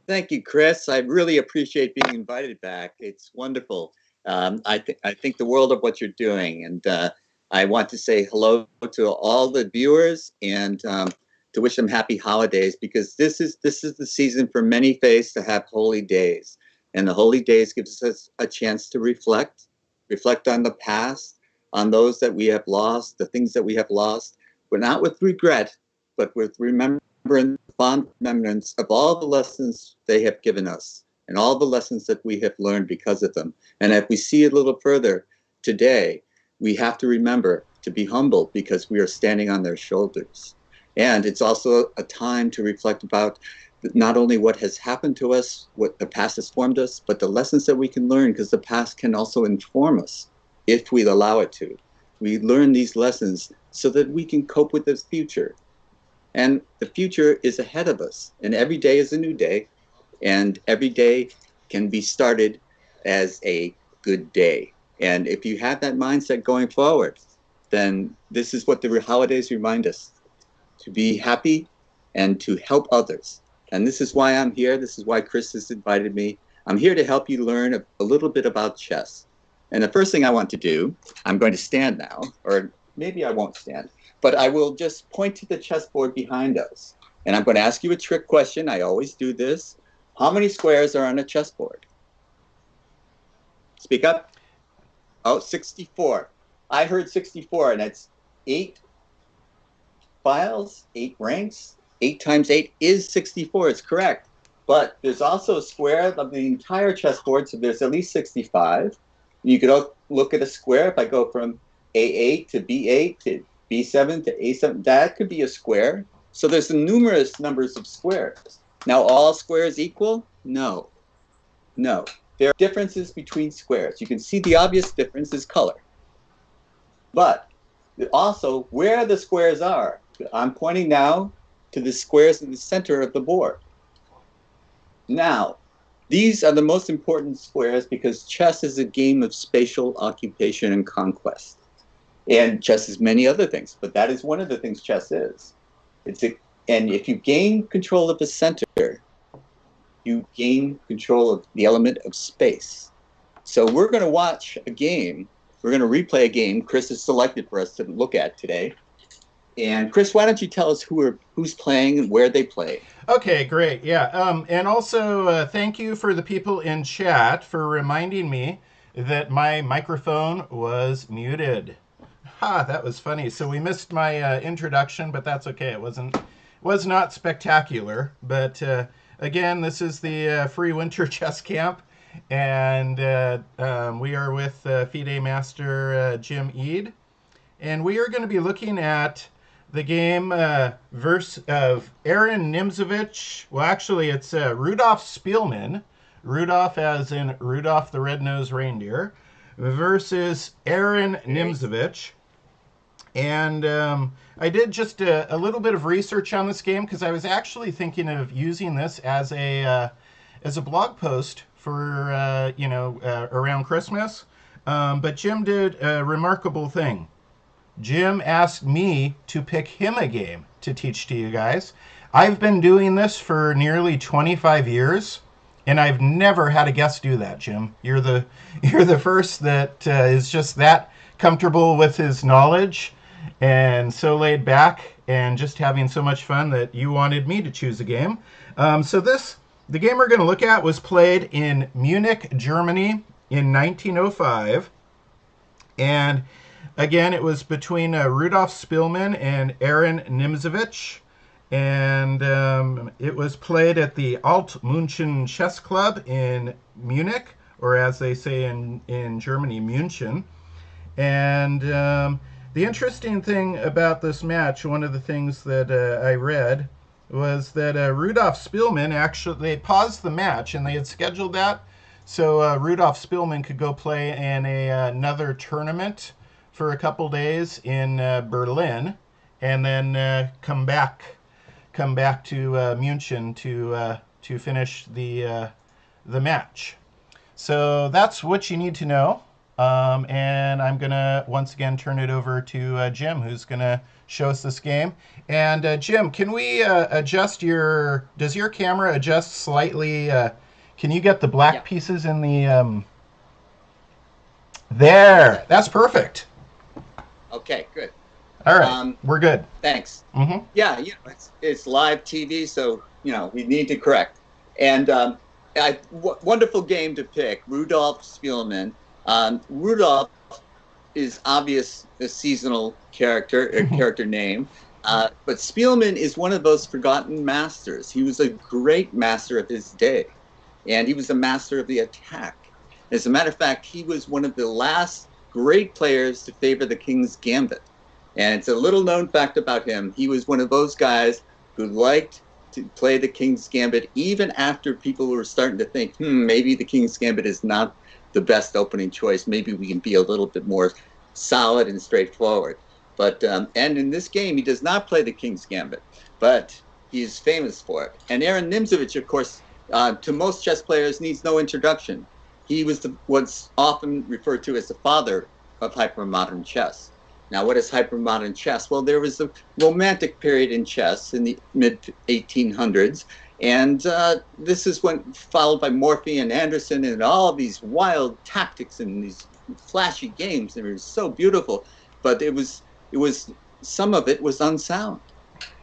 Thank you, Chris. I really appreciate being invited back. It's wonderful. I think the world of what you're doing, and I want to say hello to all the viewers and to wish them happy holidays, because this is the season for many faiths to have holy days, and the holy days gives us a chance to reflect on the past, on those that we have lost, the things that we have lost, but not with regret, but with remembrance, fond remembrance of all the lessons they have given us and all the lessons that we have learned because of them. And if we see a little further today, we have to remember to be humble because we are standing on their shoulders. And it's also a time to reflect about not only what has happened to us, what the past has formed us, but the lessons that we can learn, because the past can also inform us if we allow it to. We learn these lessons so that we can cope with this future. And the future is ahead of us, and every day is a new day, and every day can be started as a good day. And if you have that mindset going forward, then this is what the holidays remind us: to be happy and to help others. And this is why I'm here. This is why Chris has invited me. I'm here to help you learn a little bit about chess. And the first thing I want to do, I'm going to stand now, or maybe I won't stand, but I will just point to the chessboard behind us. And I'm going to ask you a trick question. I always do this. How many squares are on a chessboard? Speak up. Oh, 64. I heard 64, and that's 8 files, 8 ranks. 8 times 8 is 64. It's correct. But there's also a square of the entire chessboard, so there's at least 65. You could look at a square. If I go from A8 to B8 to B7 to A7, that could be a square. So there's numerous numbers of squares. Now, all squares equal? No. No. There are differences between squares. You can see the obvious difference is color. But also, where the squares are. I'm pointing now to the squares in the center of the board. Now, these are the most important squares because chess is a game of spatial occupation and conquest. And chess is many other things, but that is one of the things chess is. And if you gain control of the center, you gain control of the element of space. So we're going to watch a game. We're going to replay a game Chris has selected for us to look at today. And Chris, why don't you tell us who's playing and where they play? Okay, great. Yeah. And also, thank you for the people in chat for reminding me that my microphone was muted. Ha, that was funny. So we missed my introduction, but that's okay. Was not spectacular. But again, this is the free winter chess camp, and we are with FIDE Master Jim Eade, and we are going to be looking at the game verse of Aaron Nimzovich. Well, actually, it's Rudolph Spielman. Rudolph as in Rudolph the Red-Nosed Reindeer versus Aaron Nimzovich. And I did just a little bit of research on this game because I was actually thinking of using this as a blog post for around Christmas. But Jim did a remarkable thing. Jim asked me to pick him a game to teach to you guys. I've been doing this for nearly 25 years, and I've never had a guest do that, Jim. You're the first that is just that comfortable with his knowledge and so laid back and just having so much fun that you wanted me to choose a game. The game we're going to look at was played in Munich, Germany in 1905, and again, it was between Rudolph Spielman and Aaron Nimzovich, and it was played at the Alt München Chess Club in Munich, or as they say in Germany, München. And the interesting thing about this match, one of the things that I read, was that Rudolph Spielman they paused the match, and they had scheduled that so Rudolph Spielman could go play in another tournament for a couple days in Berlin, and then come back to München to finish the match. So that's what you need to know. And I'm going to once again turn it over to Jim, who's going to show us this game. And Jim, can we adjust does your camera adjust slightly? Can you get the black Yeah. pieces in the, there, that's perfect. Okay, good. All right, we're good. Thanks. Mm-hmm. Yeah, it's live TV, so we need to correct. And wonderful game to pick, Rudolph Spielman. Rudolph is obvious a seasonal character, a character name, but Spielman is one of those forgotten masters. He was a great master of his day, and he was a master of the attack. As a matter of fact, he was one of the last great players to favor the King's Gambit. And it's a little known fact about him. He was one of those guys who liked to play the King's Gambit even after people were starting to think, maybe the King's Gambit is not the best opening choice. Maybe we can be a little bit more solid and straightforward. But and in this game, he does not play the King's Gambit, but he is famous for it. And Aaron Nimzovich, of course, to most chess players, needs no introduction. He was what's often referred to as the father of hypermodern chess. Now, what is hypermodern chess? Well, there was a romantic period in chess in the mid-1800s, and this is when followed by Morphy and Anderson and all these wild tactics and these flashy games. They were so beautiful, but it was some of it was unsound.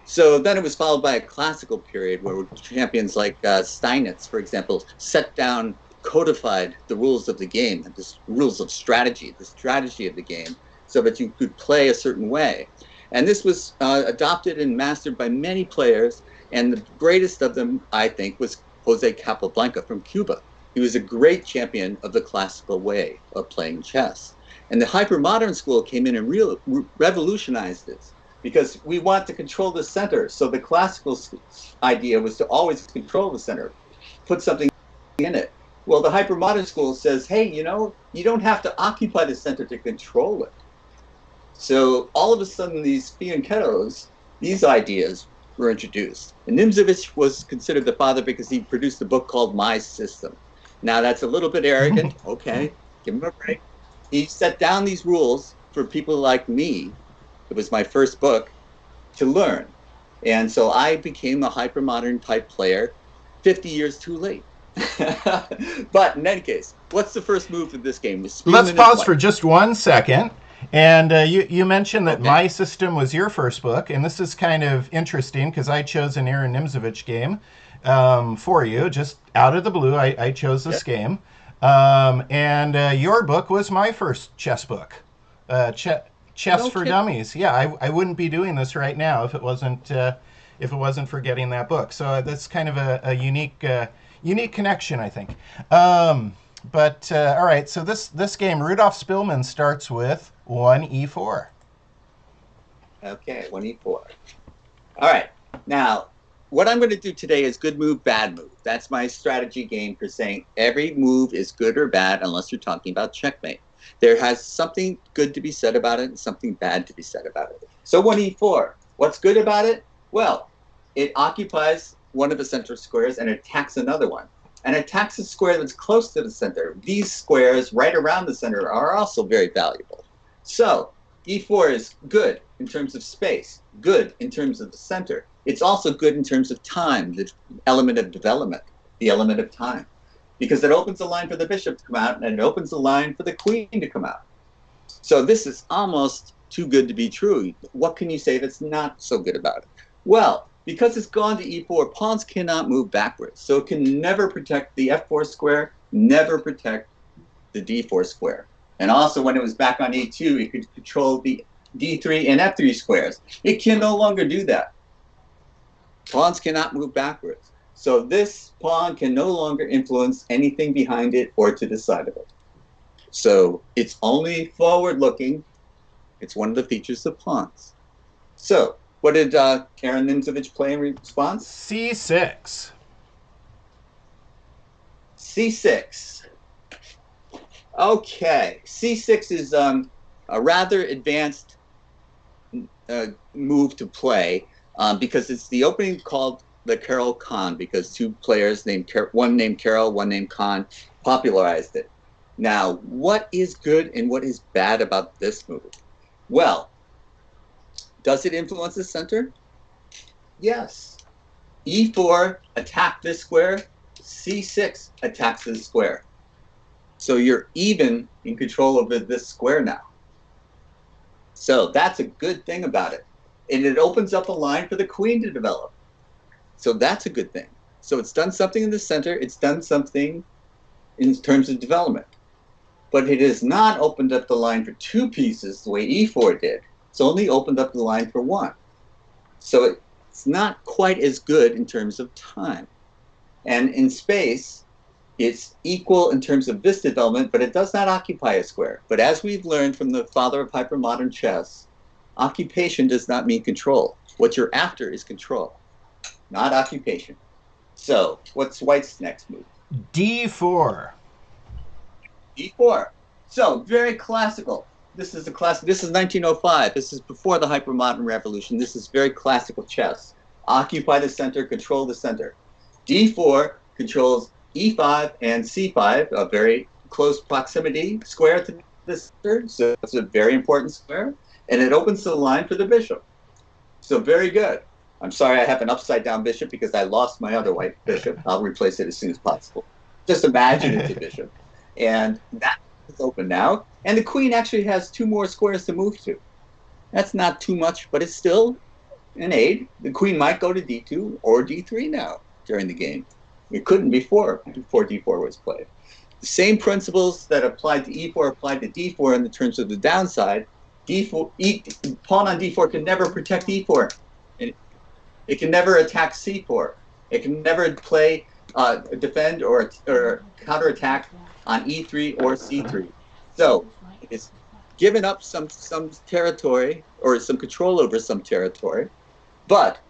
So then it was followed by a classical period where champions like Steinitz, for example, set down, codified the rules of the game, the rules of strategy, the strategy of the game, so that you could play a certain way. And this was adopted and mastered by many players, and the greatest of them, I think, was Jose Capablanca from Cuba. He was a great champion of the classical way of playing chess. And the hypermodern school came in and revolutionized this, because we want to control the center. So the classical idea was to always control the center, put something in it. Well, the hypermodern school says, hey, you don't have to occupy the center to control it. So all of a sudden, these fianchettos, these ideas were introduced. And Nimzovich was considered the father because he produced a book called My System. Now, that's a little bit arrogant. Okay, give him a break. He set down these rules for people like me. It was my first book to learn. And so I became a hypermodern type player 50 years too late. But in any case, what's the first move of this game? Let's pause for just 1 second. And you mentioned that My System was your first book, and this is kind of interesting because I chose an Aaron Nimzovich game for you, just out of the blue. I chose this game. And your book was my first chess book, Chess for Dummies. Yeah, I wouldn't be doing this right now if it wasn't for getting that book. So that's kind of a unique connection, I think. But all right, so this game, Rudolph Spielman, starts with 1e4. Okay, 1e4. All right. Now, what I'm going to do today is good move, bad move. That's my strategy game for saying every move is good or bad unless you're talking about checkmate. There has something good to be said about it and something bad to be said about it. So 1e4. What's good about it? Well, it occupies one of the center squares and attacks another one. And attacks a square that's close to the center. These squares right around the center are also very valuable. So e4 is good in terms of space, good in terms of the center. It's also good in terms of time, the element of development, the element of time. Because it opens the line for the bishop to come out, and it opens the line for the queen to come out. So this is almost too good to be true. What can you say that's not so good about it? Well, because it's gone to e4, pawns cannot move backwards. So it can never protect the f4 square, never protect the d4 square. And also when it was back on e2, it could control the d3 and f3 squares. It can no longer do that. Pawns cannot move backwards. So this pawn can no longer influence anything behind it or to the side of it. So it's only forward-looking. It's one of the features of pawns. So what did Aaron Nimzovich play in response? c6. c6. Okay, c6 is a rather advanced move to play because it's the opening called the Carol-Khan, because two players, one named Carol, one named Khan, popularized it. Now, what is good and what is bad about this move? Well, does it influence the center? Yes. E4 attack this square, C6 attacks this square. So you're even in control over this square now. So that's a good thing about it. And it opens up a line for the queen to develop. So that's a good thing. So it's done something in the center. It's done something in terms of development. But it has not opened up the line for two pieces the way E4 did. It's only opened up the line for one. So it's not quite as good in terms of time. And in space, it's equal in terms of this development, but it does not occupy a square. But as we've learned from the father of hypermodern chess, occupation does not mean control. What you're after is control, not occupation. So what's White's next move? D4. D4. So very classical. This is 1905. This is before the hypermodern revolution. This is very classical chess. Occupy the center, control the center. D4 controls E5 and C5, a very close proximity square to the center. So it's a very important square. And it opens the line for the bishop. So very good. I'm sorry I have an upside down bishop because I lost my other white bishop. I'll replace it as soon as possible. Just imagine it's a bishop. And that is open now. And the queen actually has two more squares to move to. That's not too much, but it's still an aid. The queen might go to D2 or D3 now during the game. It couldn't before D4 was played. The same principles that applied to E4 applied to D4 in the terms of the downside. Pawn on D4 can never protect E4. It can never attack C4. It can never play defend or counterattack on E3 or C3. So it's given up some territory or some control over some territory, but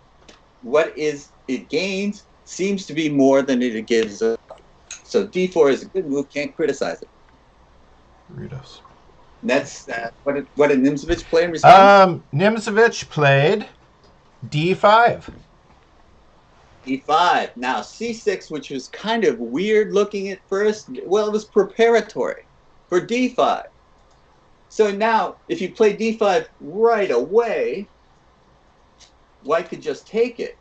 what it gains seems to be more than it gives up. So D4 is a good move. Can't criticize it. Rudolph. That's what did Nimzovich play in response? Nimzovich played D5. D5. Now C6, which was kind of weird looking at first, well, it was preparatory for D5. So now, if you play D5 right away, White could just take it.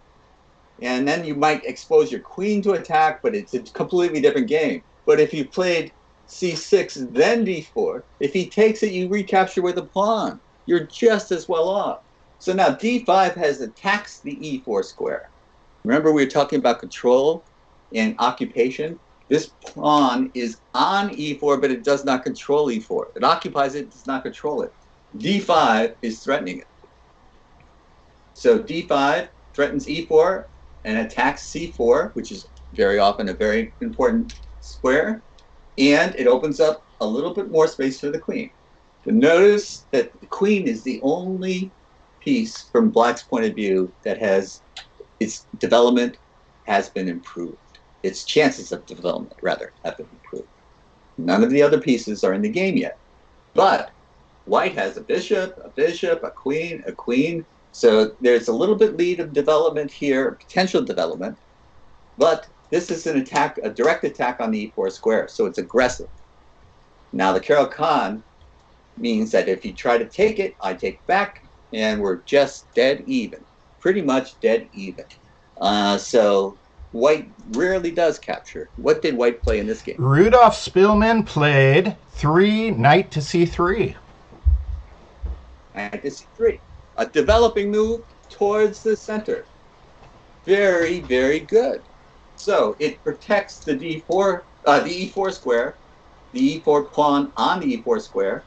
And then you might expose your queen to attack, but it's a completely different game. But if you played C6, then D4, if he takes it, you recapture with a pawn. You're just as well off. So now D5 has attacks the E4 square. Remember we were talking about control and occupation? This pawn is on E4, but it does not control E4. It occupies it, does not control it. D5 is threatening it. So D5 threatens E4 and attacks C4, which is very often a very important square, and it opens up a little bit more space for the queen. But notice that the queen is the only piece from Black's point of view that has its development has been improved. Its chances of development, rather, have been improved. None of the other pieces are in the game yet. But White has a bishop, a queen. So there's a little bit lead of development here, potential development. But this is an attack, a direct attack on the E4 square, so it's aggressive. Now the Caro-Kann means that if you try to take it, I take back, and we're just dead even. Pretty much dead even. So White rarely does capture. What did White play in this game? Rudolph Spielman played knight to C3. Knight to C3. A developing move towards the center. Very, very good. So it protects the E4 square, the E4 pawn on the E4 square,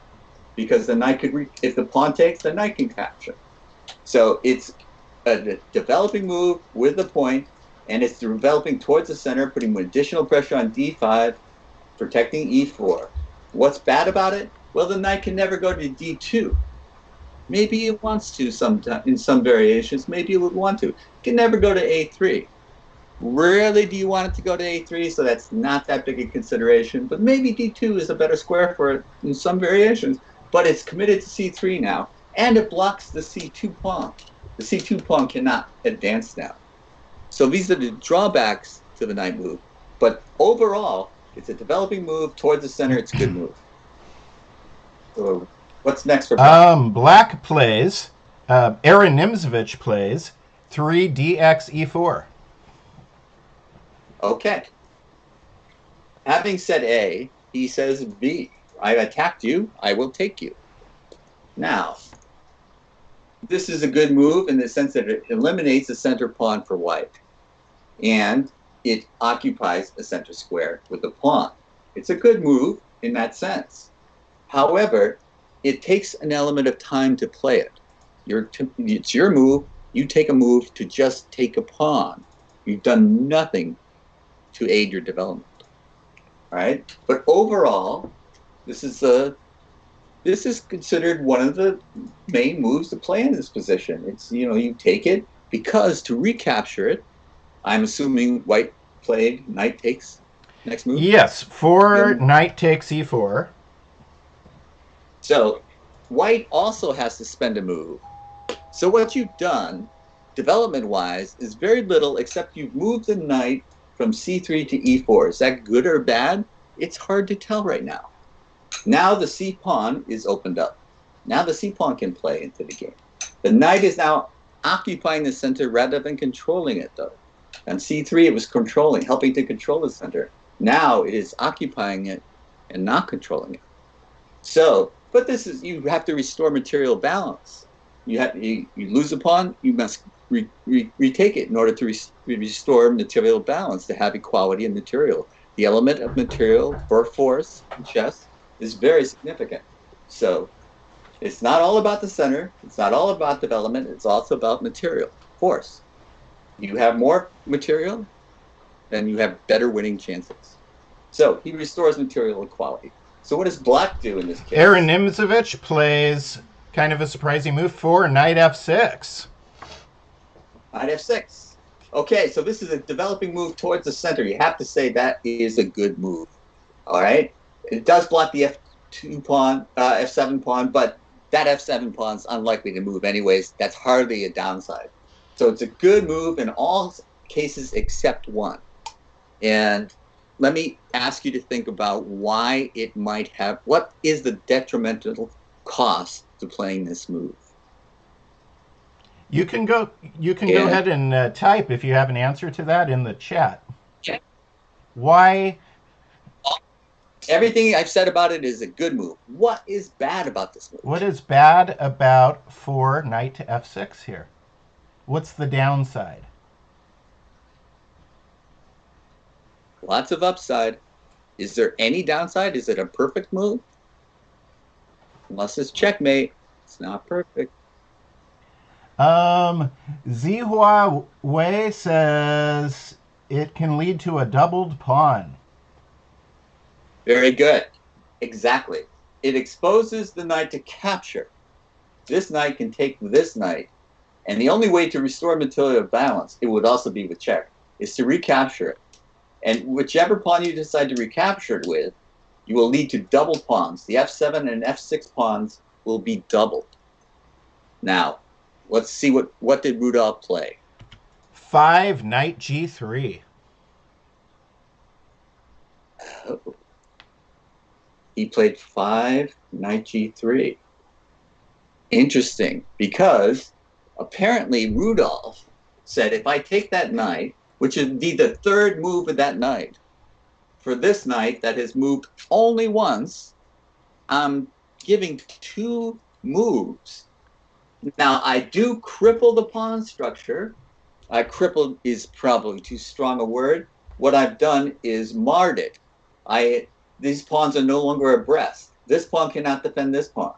because the knight could, if the pawn takes, the knight can capture. So it's a developing move with the point, and it's developing towards the center, putting additional pressure on D5, protecting E4. What's bad about it? Well, the knight can never go to D2. Maybe it wants to in some variations. Maybe it would want to. It can never go to A3. Rarely do you want it to go to A3, so that's not that big a consideration. But maybe D2 is a better square for it in some variations. But it's committed to C3 now, and it blocks the C2 pawn. The C2 pawn cannot advance now. So these are the drawbacks to the knight move. But overall, It's a developing move towards the center. It's a good move. So what's next for black? Black plays, Aaron Nimzovich plays 3 dx e4. Okay. Having said A, he says B. I attacked you. I will take you. Now, this is a good move in the sense that it eliminates the center pawn for white. And it occupies a center square with a pawn. It's a good move in that sense. However, it takes an element of time to play it. It's your move. You take a move to just take a pawn. You've done nothing to aid your development. All right? But overall, this is considered one of the main moves to play in this position. It's, you take it because to recapture it, I'm assuming white played knight takes next move. Yes, knight takes e4. So white also has to spend a move. So what you've done, development-wise, is very little except you've moved the knight from c3 to e4. Is that good or bad? It's hard to tell right now. Now the c pawn is opened up. Now the c pawn can play into the game. The knight is now occupying the center rather than controlling it, though. On c3, it was controlling, helping to control the center. Now it is occupying it and not controlling it. So, but you have to restore material balance. You lose a pawn, you must retake it in order to restore material balance, to have equality in material. The element of material for force in chess is very significant. So it's not all about the center. It's not all about development. It's also about material, force. You have more material, then you have better winning chances. So he restores material equality. So what does black do in this case? Aaron Nimzovich plays kind of a surprising move for knight f6. Knight f6. Okay, so this is a developing move towards the center. You have to say that is a good move. All right? It does block the f2 pawn, f7 pawn, but that f7 pawn is unlikely to move anyways. That's hardly a downside. So it's a good move in all cases except one. And let me ask you to think about why it might have, what is the detrimental cost to playing this move? You can go ahead and type if you have an answer to that in the chat. Yeah. Why? Everything I've said about it is a good move. What is bad about this move? What is bad about knight to f6 here? What's the downside? Lots of upside. Is there any downside? Is it a perfect move? Unless it's checkmate, it's not perfect. Zihua Wei says it can lead to a doubled pawn. Very good. Exactly. It exposes the knight to capture. This knight can take this knight. And the only way to restore material balance, it would also be with check, is to recapture it. And whichever pawn you decide to recapture it with, you will lead to double pawns. The f7 and f6 pawns will be doubled. Now, let's see what did Rudolph play. 5 knight g3. Oh. He played 5 knight g3. Interesting, because apparently Rudolph said, if I take that knight, which would be the third move of that knight, for this knight that has moved only once, I'm giving 2 moves. Now, I do cripple the pawn structure. Crippled is probably too strong a word. What I've done is marred it. These pawns are no longer abreast. This pawn cannot defend this pawn.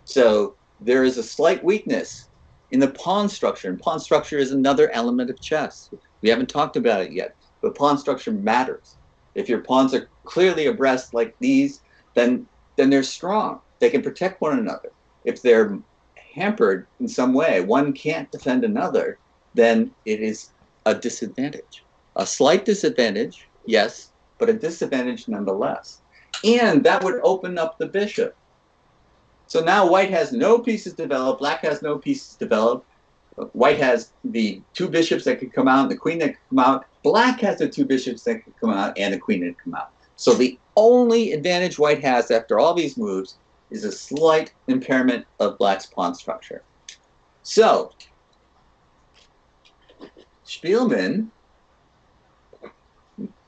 So there is a slight weakness in the pawn structure. And pawn structure is another element of chess. We haven't talked about it yet, but pawn structure matters. If your pawns are clearly abreast like these, then they're strong. They can protect one another. If they're hampered in some way, one can't defend another, then it is a disadvantage. A slight disadvantage, yes, but a disadvantage nonetheless. And that would open up the bishop. So now white has no pieces developed, black has no pieces developed. White has the 2 bishops that could come out, the queen that could come out. Black has the 2 bishops that could come out and the queen that could come out. So the only advantage white has after all these moves is a slight impairment of black's pawn structure. So Spielman,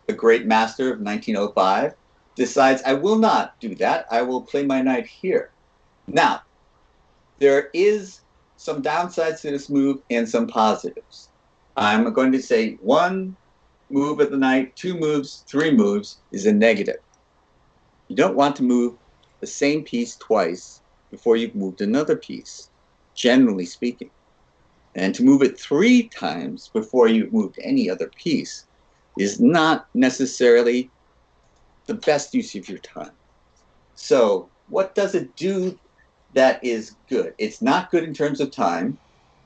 the great master of 1905, decides, I will not do that. I will play my knight here. Now, there is some downsides to this move and some positives. I'm going to say 1 move of the knight, 2 moves, 3 moves is a negative. You don't want to move the same piece twice before you've moved another piece, generally speaking. And to move it 3 times before you've moved any other piece is not necessarily the best use of your time. So what does it do that is good? It's not good in terms of time,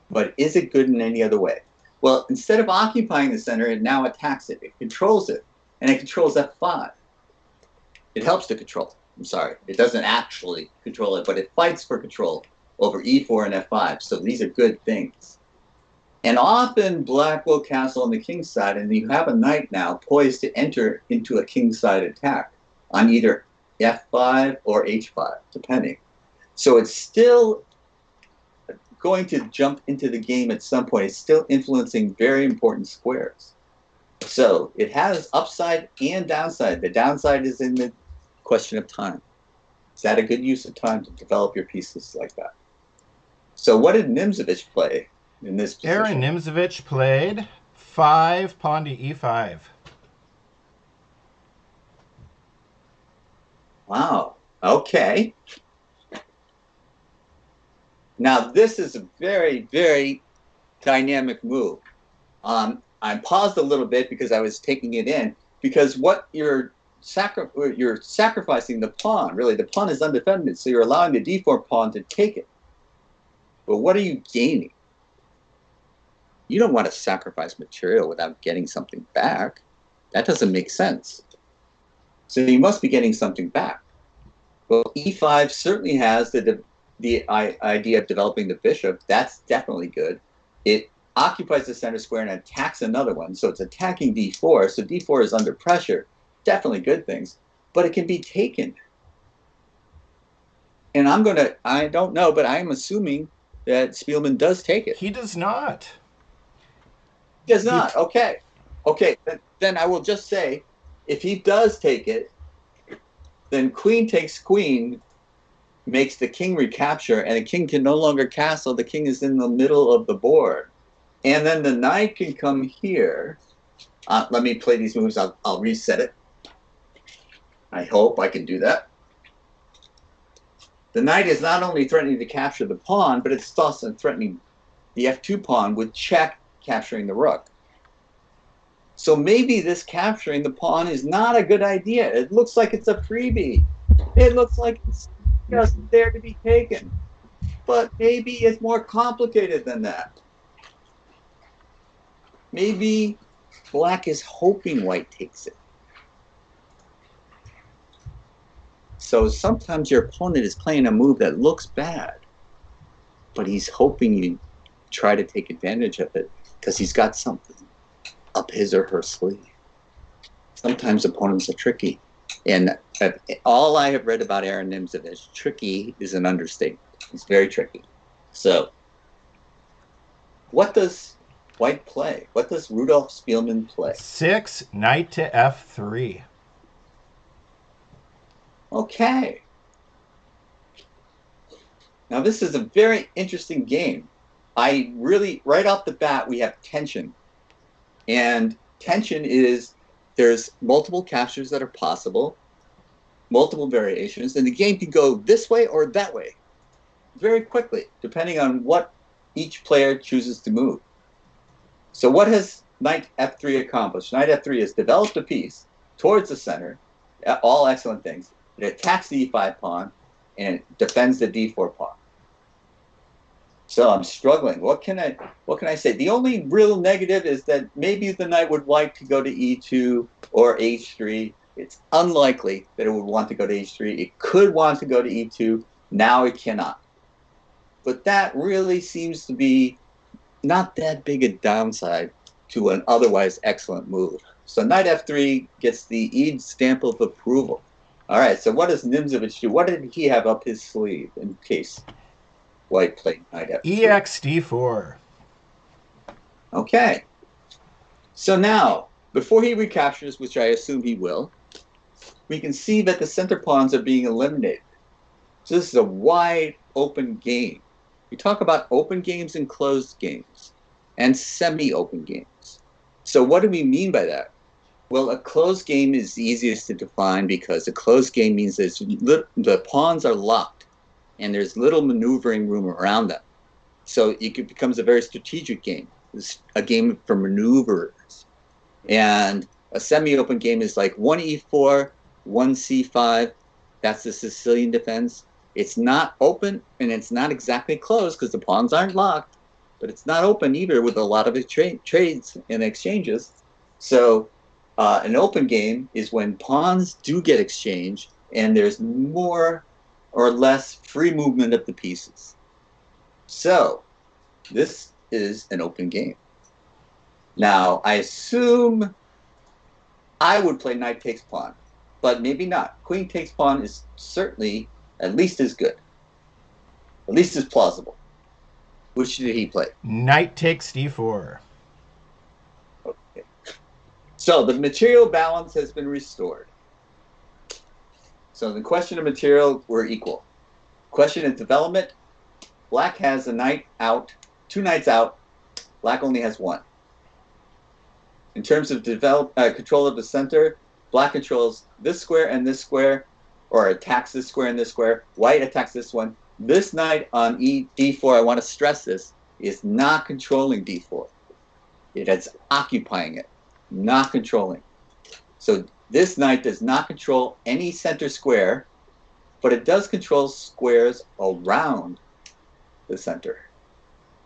but is it good in any other way? Well, instead of occupying the center, it now attacks it. It controls it, and it controls F5. It helps to control it. I'm sorry. It doesn't actually control it, but it fights for control over E4 and F5. So these are good things. And often black will castle on the king's side, and you have a knight now poised to enter into a king's side attack on either F5 or H5, depending. So it's still going to jump into the game at some point. It's still influencing very important squares. So it has upside and downside. The downside is in the question of time. Is that a good use of time to develop your pieces like that? So what did Nimzovich play in this position? Aaron Nimzovich played 5 pawn to E5. Wow. Okay. Now, this is a very, very dynamic move. I paused a little bit because I was taking it in, because what you're sacrificing the pawn. Really, the pawn is undefended, so you're allowing the d4 pawn to take it. But what are you gaining? You don't want to sacrifice material without getting something back. That doesn't make sense. So you must be getting something back. Well, e5 certainly has the idea of developing the bishop. That's definitely good. It occupies the center square and attacks another one. So it's attacking d4. So d4 is under pressure. Definitely good things. But it can be taken. And I don't know, but I'm assuming that Spielman does take it. He does not. He does not. Okay. Okay. Then I will just say, if he does take it, then queen takes queen makes the king recapture, and the king can no longer castle. The king is in the middle of the board. And then the knight can come here. Let me play these moves. I'll reset it. I hope I can do that. The knight is not only threatening to capture the pawn, but it's also threatening the f2 pawn with check capturing the rook. So maybe this capturing the pawn is not a good idea. It looks like it's a freebie. It looks like it's just there to be taken. But maybe it's more complicated than that. Maybe black is hoping white takes it. So sometimes your opponent is playing a move that looks bad, but he's hoping you try to take advantage of it because he's got something up his or her sleeve. Sometimes opponents are tricky. And all I have read about Aaron Nimzovich, tricky is an understatement. He's very tricky. So what does white play? What does Rudolph Spielman play? 6, knight to f3. Okay. Now this is a very interesting game. Right off the bat, we have tension. And tension is there's multiple captures that are possible, multiple variations, and the game can go this way or that way very quickly, depending on what each player chooses to move. So what has knight f3 accomplished? Knight f3 has developed a piece towards the center, all excellent things. It attacks the e5 pawn and defends the d4 pawn. So I'm struggling. What can I say? The only real negative is that maybe the knight would like to go to e2 or h3. It's unlikely that it would want to go to h3. It could want to go to e2. Now it cannot. But that really seems to be not that big a downside to an otherwise excellent move. So knight f3 gets the Eade stamp of approval. All right, so what does Nimzovich do? What did he have up his sleeve in case white played knight f3? EXD4. Okay. So now, before he recaptures, which I assume he will, we can see that the center pawns are being eliminated. So this is a wide open game. We talk about open games and closed games and semi-open games. So what do we mean by that? Well, a closed game is easiest to define because a closed game means the pawns are locked and there's little maneuvering room around them. So it becomes a very strategic game. It's a game for maneuvers. And a semi-open game is like 1e4, 1c5. That's the Sicilian defense. It's not open and it's not exactly closed because the pawns aren't locked, but it's not open either with a lot of trades and exchanges. So an open game is when pawns do get exchanged and there's more or less free movement of the pieces. So this is an open game. Now, I assume I would play knight takes pawn, but maybe not. Queen takes pawn is certainly at least as good, at least as plausible. Which did he play? Knight takes d4. Okay. So the material balance has been restored. So the question of material, we're equal. Question of development, black has a knight out, 2 knights out, black only has 1. In terms of control of the center, black controls this square and this square, or attacks this square and this square. White attacks this one. This knight on d4, I want to stress this, is not controlling d4. It is occupying it, not controlling. So this knight does not control any center square, but it does control squares around the center.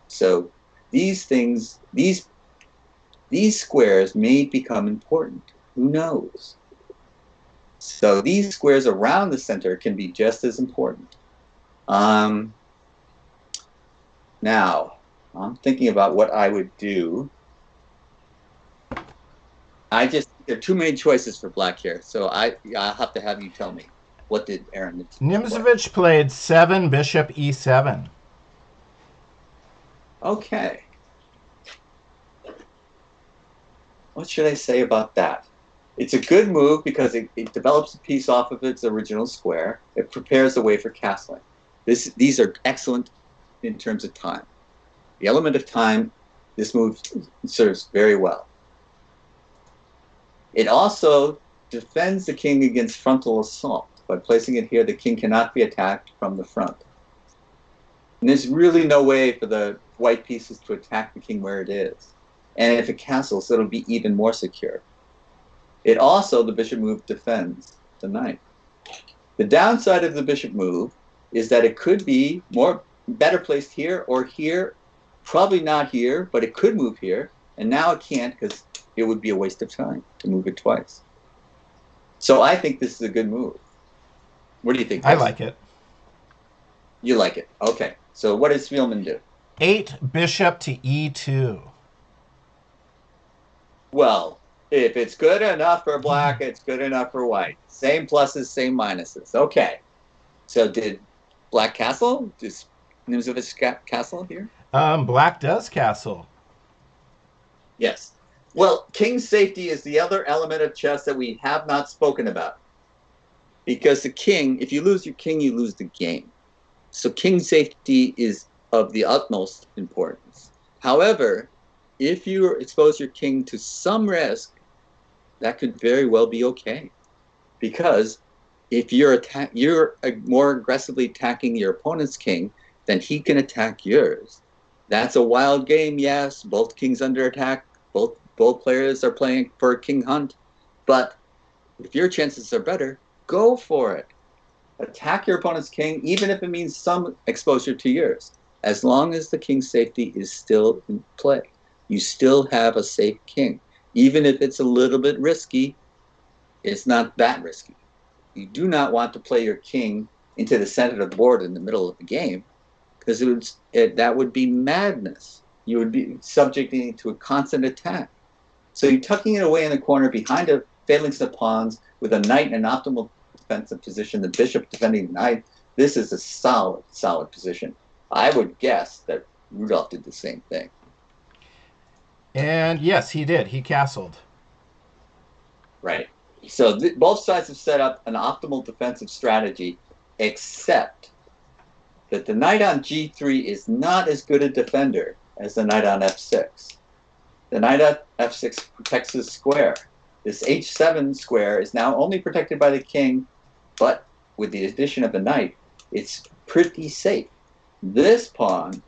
So these things, these squares may become important. Who knows? So these squares around the center can be just as important. Now, I'm thinking about what I would do. There are too many choices for black here, so I'll have to have you tell me. What did Aaron do? Nimzovich played 7 bishop e7. Okay. What should I say about that? It's a good move because it develops a piece off of its original square. It prepares the way for castling. These are excellent in terms of time. The element of time, this move serves very well. It also defends the king against frontal assault. By placing it here, the king cannot be attacked from the front. And there's really no way for the white pieces to attack the king where it is. And if it castles, it'll be even more secure. It also, the bishop move, defends the knight. The downside of the bishop move is that it could be better placed here or here, probably not here, but it could move here. And now it can't because it would be a waste of time to move it twice. So I think this is a good move. What do you think? I like it. You like it. Okay. So what does Spielman do? 8 bishop to e2. Well, if it's good enough for black, it's good enough for white. Same pluses, same minuses. Okay. So did black castle? Does Nimzovich castle here? Black does castle. Yes. Well, king safety is the other element of chess that we have not spoken about. Because the king, if you lose your king, you lose the game. So king safety is of the utmost importance. However, if you expose your king to some risk, that could very well be okay. Because if you're more aggressively attacking your opponent's king, then he can attack yours. That's a wild game, yes. Both kings under attack. Both players are playing for a king hunt. But if your chances are better, go for it. Attack your opponent's king, even if it means some exposure to yours. As long as the king's safety is still in play, you still have a safe king. Even if it's a little bit risky, it's not that risky. You do not want to play your king into the center of the board in the middle of the game, because that would be madness. You would be subjecting it to a constant attack. So you're tucking it away in the corner behind a phalanx of pawns with a knight in an optimal defensive position, the bishop defending the knight. This is a solid position. I would guess that Rudolph did the same thing. And yes, he did. He castled. Right. So both sides have set up an optimal defensive strategy, except that the knight on g3 is not as good a defender as the knight on f6. The knight at f6 protects his square. This h7 square is now only protected by the king, but with the addition of the knight, it's pretty safe. This pawn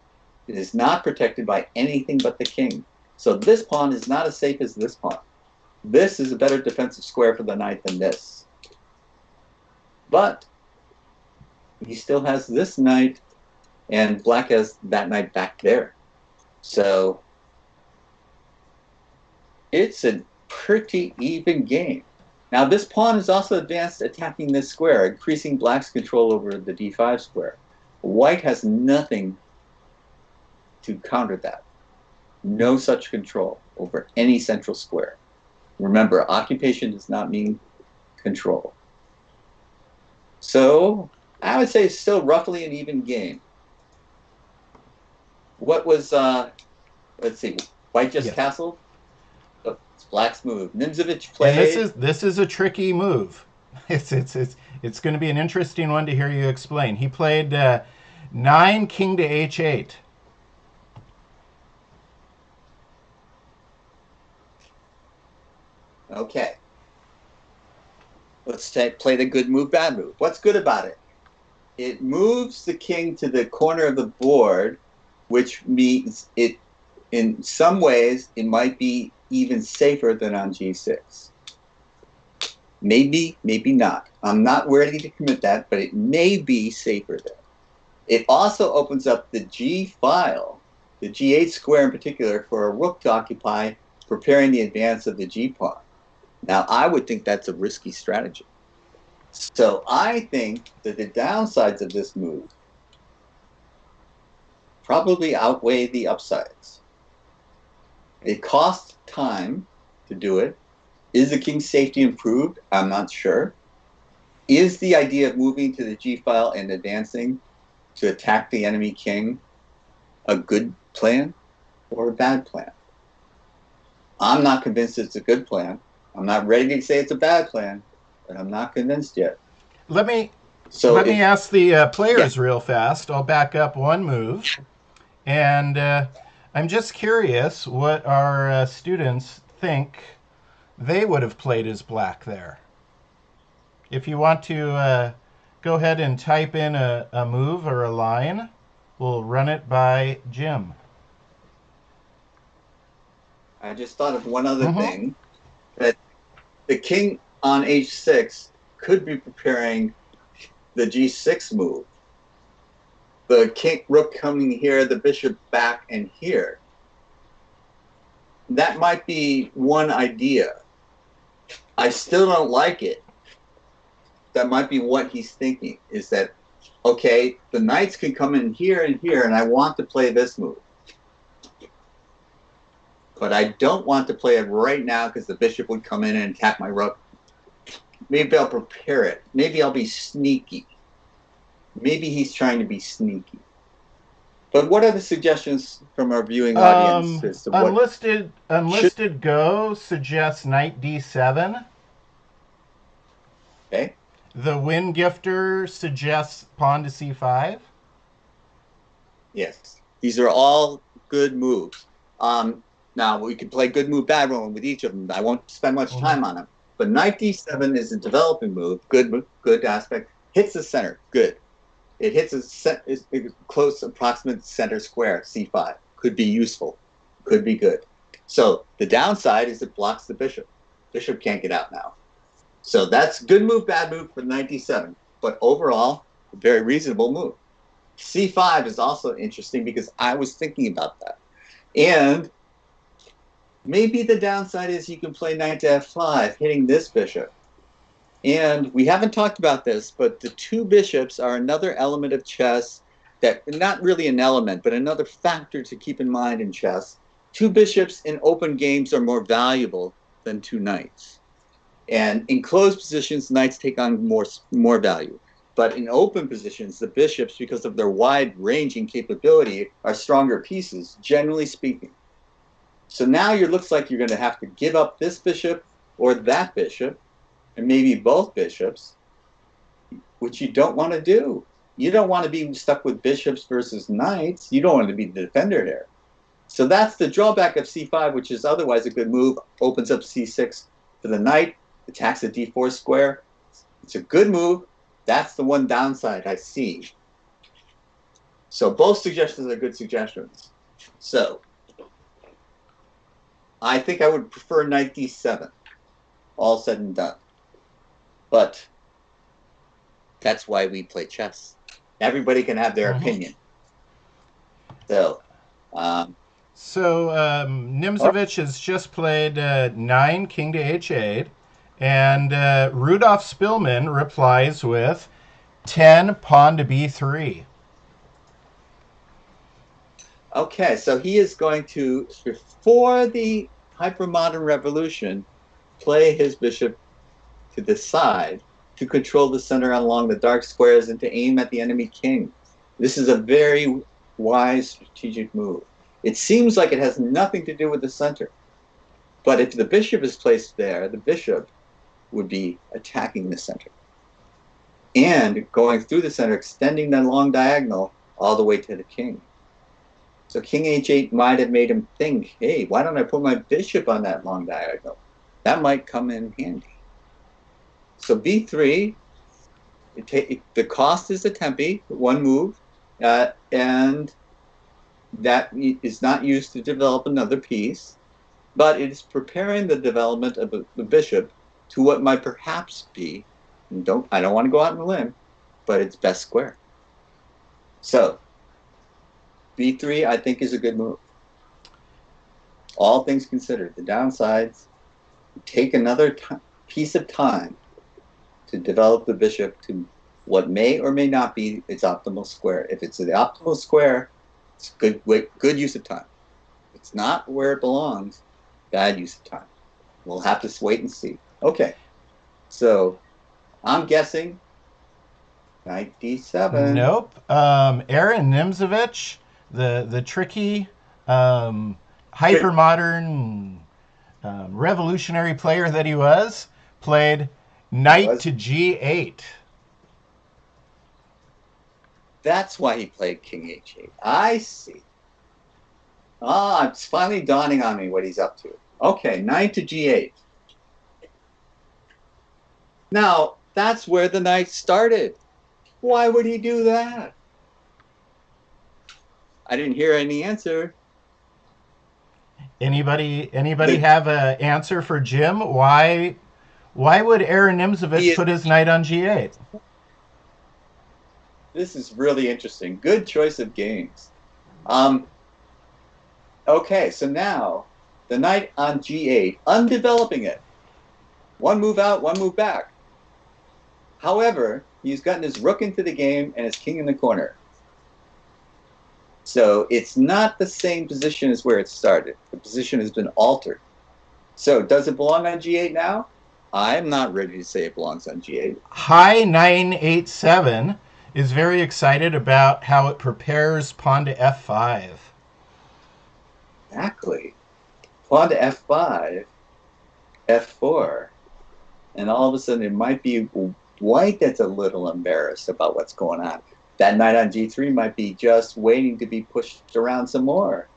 is not protected by anything but the king. So this pawn is not as safe as this pawn. This is a better defensive square for the knight than this. But he still has this knight, and black has that knight back there. So it's a pretty even game. Now this pawn is also advanced attacking this square, increasing black's control over the d5 square. White has nothing to counter that. No such control over any central square. Remember, occupation does not mean control. So I would say it's still roughly an even game. What was, let's see, white just castled? Oh, it's black's move. Nimzovich played. And this is a tricky move. It's going to be an interesting one to hear you explain. He played 9 king to h8. Okay. Let's play the good move, bad move. What's good about it? It moves the king to the corner of the board, which means it, in some ways, it might be even safer than on g6. Maybe, maybe not. I'm not ready to commit that, but it may be safer there. It also opens up the g file, the g8 square in particular, for a rook to occupy, preparing the advance of the g pawn. Now, I would think that's a risky strategy. So I think that the downsides of this move probably outweigh the upsides. It costs time to do it. Is the king's safety improved? I'm not sure. Is the idea of moving to the g file and advancing to attack the enemy king a good plan or a bad plan? I'm not convinced it's a good plan. I'm not ready to say it's a bad plan, but I'm not convinced yet. Let me ask the players real fast. I'll back up one move. And I'm just curious what our students think they would have played as black there. If you want to go ahead and type in a move or a line, we'll run it by Jim. I just thought of one other thing, that the king on h6 could be preparing the g6 move. The king, rook coming here, the bishop back and here. That might be one idea. I still don't like it. That might be what he's thinking, is that, okay, the knights can come in here, and I want to play this move. But I don't want to play it right now because the bishop would come in and attack my rook. Maybe I'll prepare it. Maybe I'll be sneaky. Maybe he's trying to be sneaky. But what are the suggestions from our viewing audience as to what Unlisted Go suggests knight d7. Okay. The Win Gifter suggests pawn to c5. Yes. These are all good moves. Now, we could play good move, bad move with each of them. I won't spend much time on them. But knight d7 is a developing move, good aspect. Hits the center, good. It hits a close, approximate center square, c5. Could be useful, could be good. So the downside is it blocks the bishop. Bishop can't get out now. So that's good move, bad move for knight d7. But overall, a very reasonable move. c5 is also interesting because I was thinking about that. And maybe the downside is you can play knight to f5, hitting this bishop. And we haven't talked about this, but the two bishops are another element of chess that, not really an element, but another factor to keep in mind in chess. Two bishops in open games are more valuable than two knights. And in closed positions, knights take on more value. But in open positions, the bishops, because of their wide-ranging capability, are stronger pieces, generally speaking. So now it looks like you're going to have to give up this bishop or that bishop, and maybe both bishops, which you don't want to do. You don't want to be stuck with bishops versus knights. You don't want to be the defender here. So that's the drawback of c5, which is otherwise a good move. Opens up c6 for the knight, attacks the d4 square. It's a good move. That's the one downside I see. So both suggestions are good suggestions. So I think I would prefer knight d7, all said and done. But that's why we play chess. Everybody can have their opinion. So, Nimzovich has just played 9 king to h8, and Rudolph Spielman replies with 10 pawn to b3. Okay, so he is going to, before the hypermodern revolution, play his bishop to the side to control the center along the dark squares and to aim at the enemy king. This is a very wise strategic move. It seems like it has nothing to do with the center. But if the bishop is placed there, the bishop would be attacking the center. And going through the center, extending that long diagonal all the way to the king. So king h8 might have made him think, hey, why don't I put my bishop on that long diagonal? That might come in handy. So b3, the cost is a tempi, one move, and that is not used to develop another piece, but it is preparing the development of the bishop to what might perhaps be, I don't want to go out on a limb, but it's best square. So b3, I think, is a good move. All things considered, the downsides, take another piece of time to develop the bishop to what may or may not be its optimal square. If it's the optimal square, it's good use of time. If it's not where it belongs, bad use of time. We'll have to wait and see. Okay, so I'm guessing knight d7. Nope. Aaron Nimzovich, the tricky, hypermodern, revolutionary player that he was, played knight to g8. That's why he played king h8. I see. It's finally dawning on me what he's up to. Okay, knight to g8. Now, that's where the knight started. Why would he do that? I didn't hear any answer. Anybody have an answer for Jim? Why would Aaron Nimzovich put his knight on g8? This is really interesting. Good choice of games. Okay, so now the knight on g8, undeveloping it. One move out, one move back. However, he's gotten his rook into the game and his king in the corner. So it's not the same position as where it started. The position has been altered. So does it belong on g8 now? I'm not ready to say it belongs on g8. High 987 is very excited about how it prepares pawn to f5. Exactly. Pawn to f5, f4, and all of a sudden it might be white that's a little embarrassed about what's going on. That knight on g3 might be just waiting to be pushed around some more.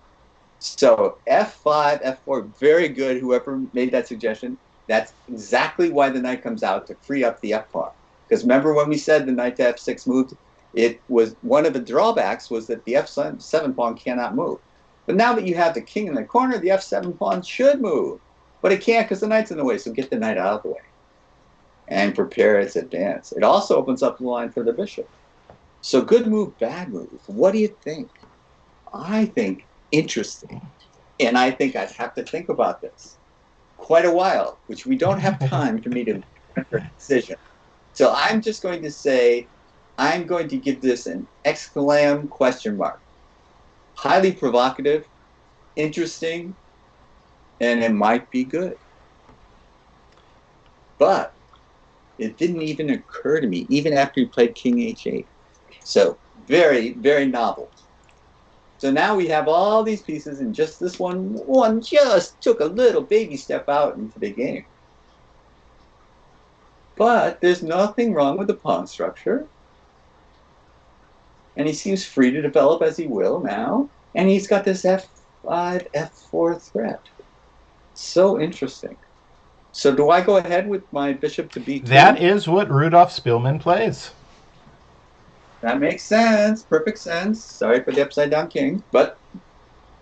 So f5, f4, very good, whoever made that suggestion. That's exactly why the knight comes out, to free up the f pawn. Because remember when we said the knight to f6 moved, it was one of the drawbacks was that the f7 pawn cannot move. But now that you have the king in the corner, the f7 pawn should move. But it can't because the knight's in the way, so get the knight out of the way and prepare its advance. It also opens up the line for the bishop. So good move, bad move. What do you think? I think interesting. And I think I'd have to think about this quite a while, which we don't have time for me to make a decision. So I'm just going to say, I'm going to give this an exclam question mark. Highly provocative, interesting, and it might be good. But it didn't even occur to me, even after he played King H8. So very, very novel. So now we have all these pieces, and just this one just took a little baby step out into the game. But there's nothing wrong with the pawn structure. And he seems free to develop as he will now. And he's got this f5, f4 threat. So interesting. So do I go ahead with my bishop to b2? That is what Rudolph Spielman plays. That makes sense. Perfect sense. Sorry for the upside down king. But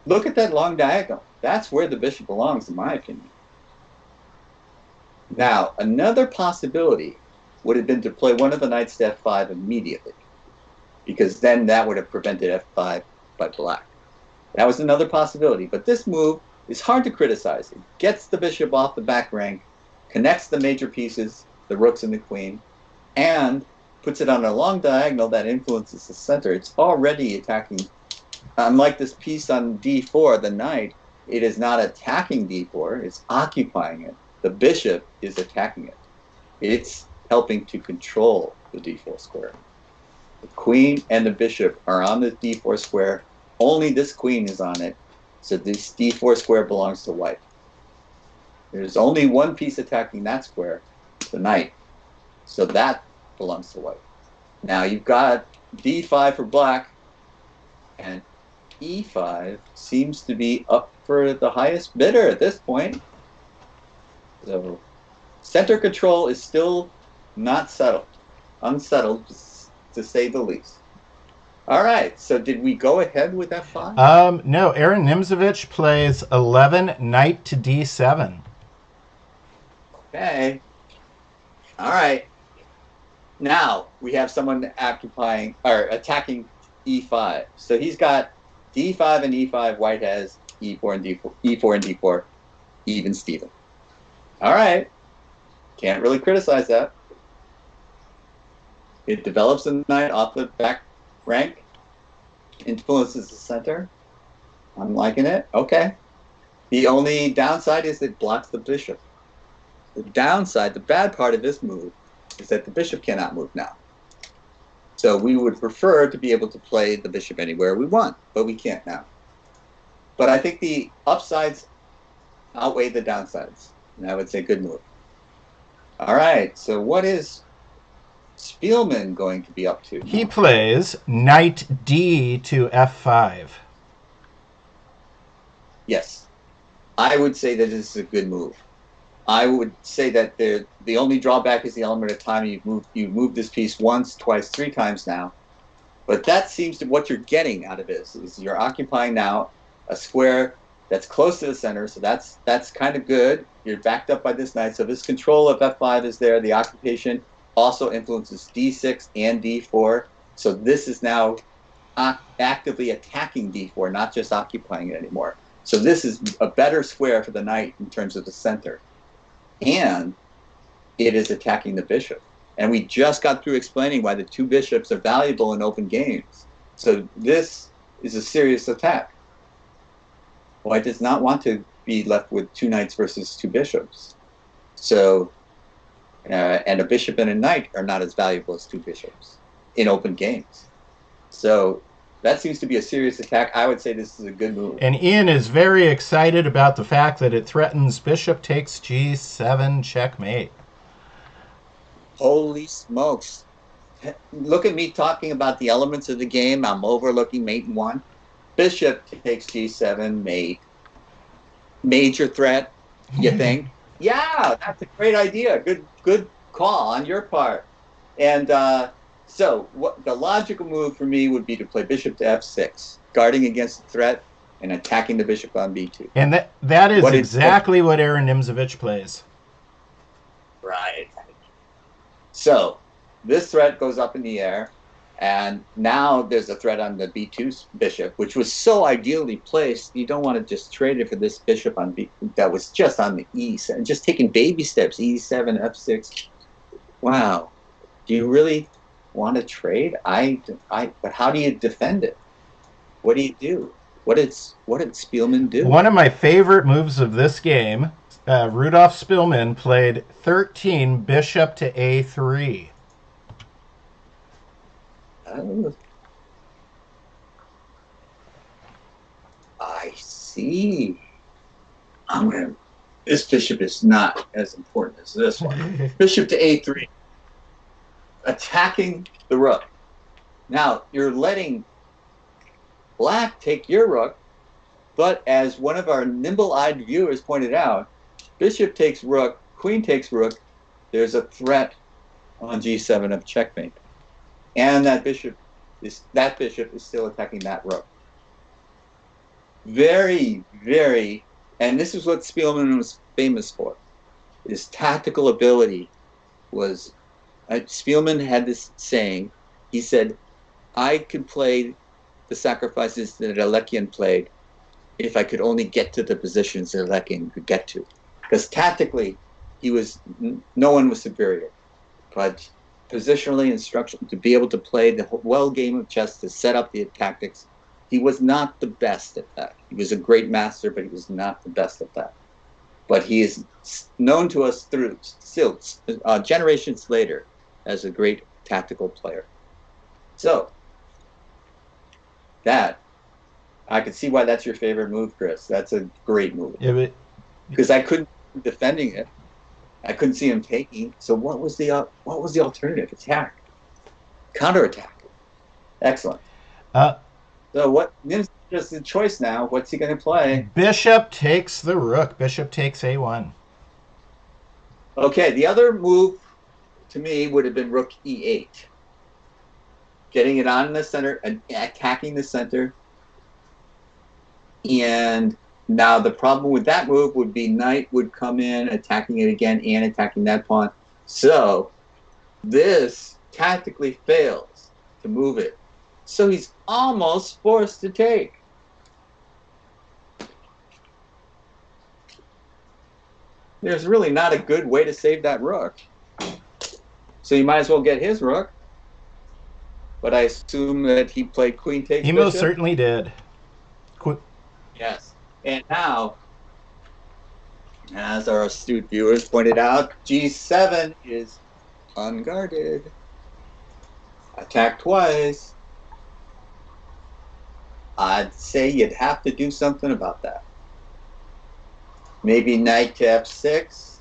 look at that long diagonal. That's where the bishop belongs, in my opinion. Now, another possibility would have been to play one of the knights to f5 immediately, because then that would have prevented f5 by black. That was another possibility. But this move is hard to criticize. It gets the bishop off the back rank, connects the major pieces, the rooks and the queen, and puts it on a long diagonal that influences the center. It's already attacking. Unlike this piece on d4, the knight, it is not attacking d4, it's occupying it. The bishop is attacking it. It's helping to control the d4 square. The queen and the bishop are on the d4 square. Only this queen is on it. So this d4 square belongs to white. There's only one piece attacking that square, the knight. So that belongs to white. Now you've got d5 for black, and e5 seems to be up for the highest bidder at this point. So center control is still not settled, unsettled to say the least. All right, so did we go ahead with f5? No, Aaron Nimzovich plays 11 knight to d7. Okay. All right. Now we have someone occupying or attacking e5. So he's got d5 and e5. White has e4 and d4, e4 and d4, even Steven. All right. Can't really criticize that. It develops the knight off the back rank, influences the center. I'm liking it. Okay. The only downside is it blocks the bishop. The downside, the bad part of this move, is that the bishop cannot move now. So we would prefer to be able to play the bishop anywhere we want, but we can't now. But I think the upsides outweigh the downsides, and I would say good move. All right, so what is Spielman going to be up to? He plays knight d to f5. Yes, I would say that this is a good move. I would say that the only drawback is the element of time. You've moved this piece once, twice, 3 times now. But that seems to what you're getting out of this is you're occupying now a square that's close to the center. So that's kind of good. You're backed up by this knight. So this control of f5 is there. The occupation also influences d6 and d4. So this is now actively attacking d4, not just occupying it anymore. So this is a better square for the knight in terms of the center. And it is attacking the bishop. And we just got through explaining why the 2 bishops are valuable in open games. So this is a serious attack. White does not want to be left with 2 knights versus 2 bishops. So, and a bishop and a knight are not as valuable as 2 bishops in open games. So that seems to be a serious attack. I would say this is a good move. And Ian is very excited about the fact that it threatens bishop takes g7 checkmate. Holy smokes. Look at me talking about the elements of the game. I'm overlooking mate in 1. Bishop takes g7, mate. Major threat, you think? Yeah, that's a great idea. Good call on your part. And so what the logical move for me would be to play bishop to f6, guarding against the threat and attacking the bishop on b2. And that is exactly what Aaron Nimzovich plays. Right. So this threat goes up in the air, and now there's a threat on the b2 bishop, which was so ideally placed. You don't want to just trade it for this bishop on b that was just on the e7, just taking baby steps, e7, f6. Wow. Do you really want to trade? But how do you defend it? What do you do? what did Spielman do? One of my favorite moves of this game, Rudolph Spielman played 13 bishop to a3. Oh, I see. This bishop is not as important as this one. Bishop to a3, attacking the rook. Now you're letting black take your rook, but as one of our nimble-eyed viewers pointed out, bishop takes rook, queen takes rook. There's a threat on g7 of checkmate, and that bishop is still attacking that rook. Very, very, and this is what Spielman was famous for. His tactical ability was. Spielman had this saying. He said, "I could play the sacrifices that Alekian played if I could only get to the positions that Alekian could get to, because tactically, no one was superior, but positionally and structurally, to be able to play the well game of chess, to set up the tactics, he was not the best at that. He was a great master, but he was not the best at that. But he is known to us through still generations later as a great tactical player. So that, I can see why that's your favorite move, Chris. That's a great move. Yeah, because I couldn't defending it. I couldn't see him taking. So what was the alternative? Attack, counterattack. Excellent. So what? Nim's just the choice now. What's he going to play? Bishop takes the rook. Bishop takes a1. Okay, the other move to me would have been rook e8, getting it on in the center and attacking the center. And now the problem with that move would be knight would come in, attacking it again and attacking that pawn. So this tactically fails to move it. So he's almost forced to take. There's really not a good way to save that rook. So you might as well get his rook. But I assume that he played queen takes He bishop. most certainly did. Yes. And now, as our astute viewers pointed out, g7 is unguarded. Attack twice. I'd say you'd have to do something about that. Maybe knight to f6.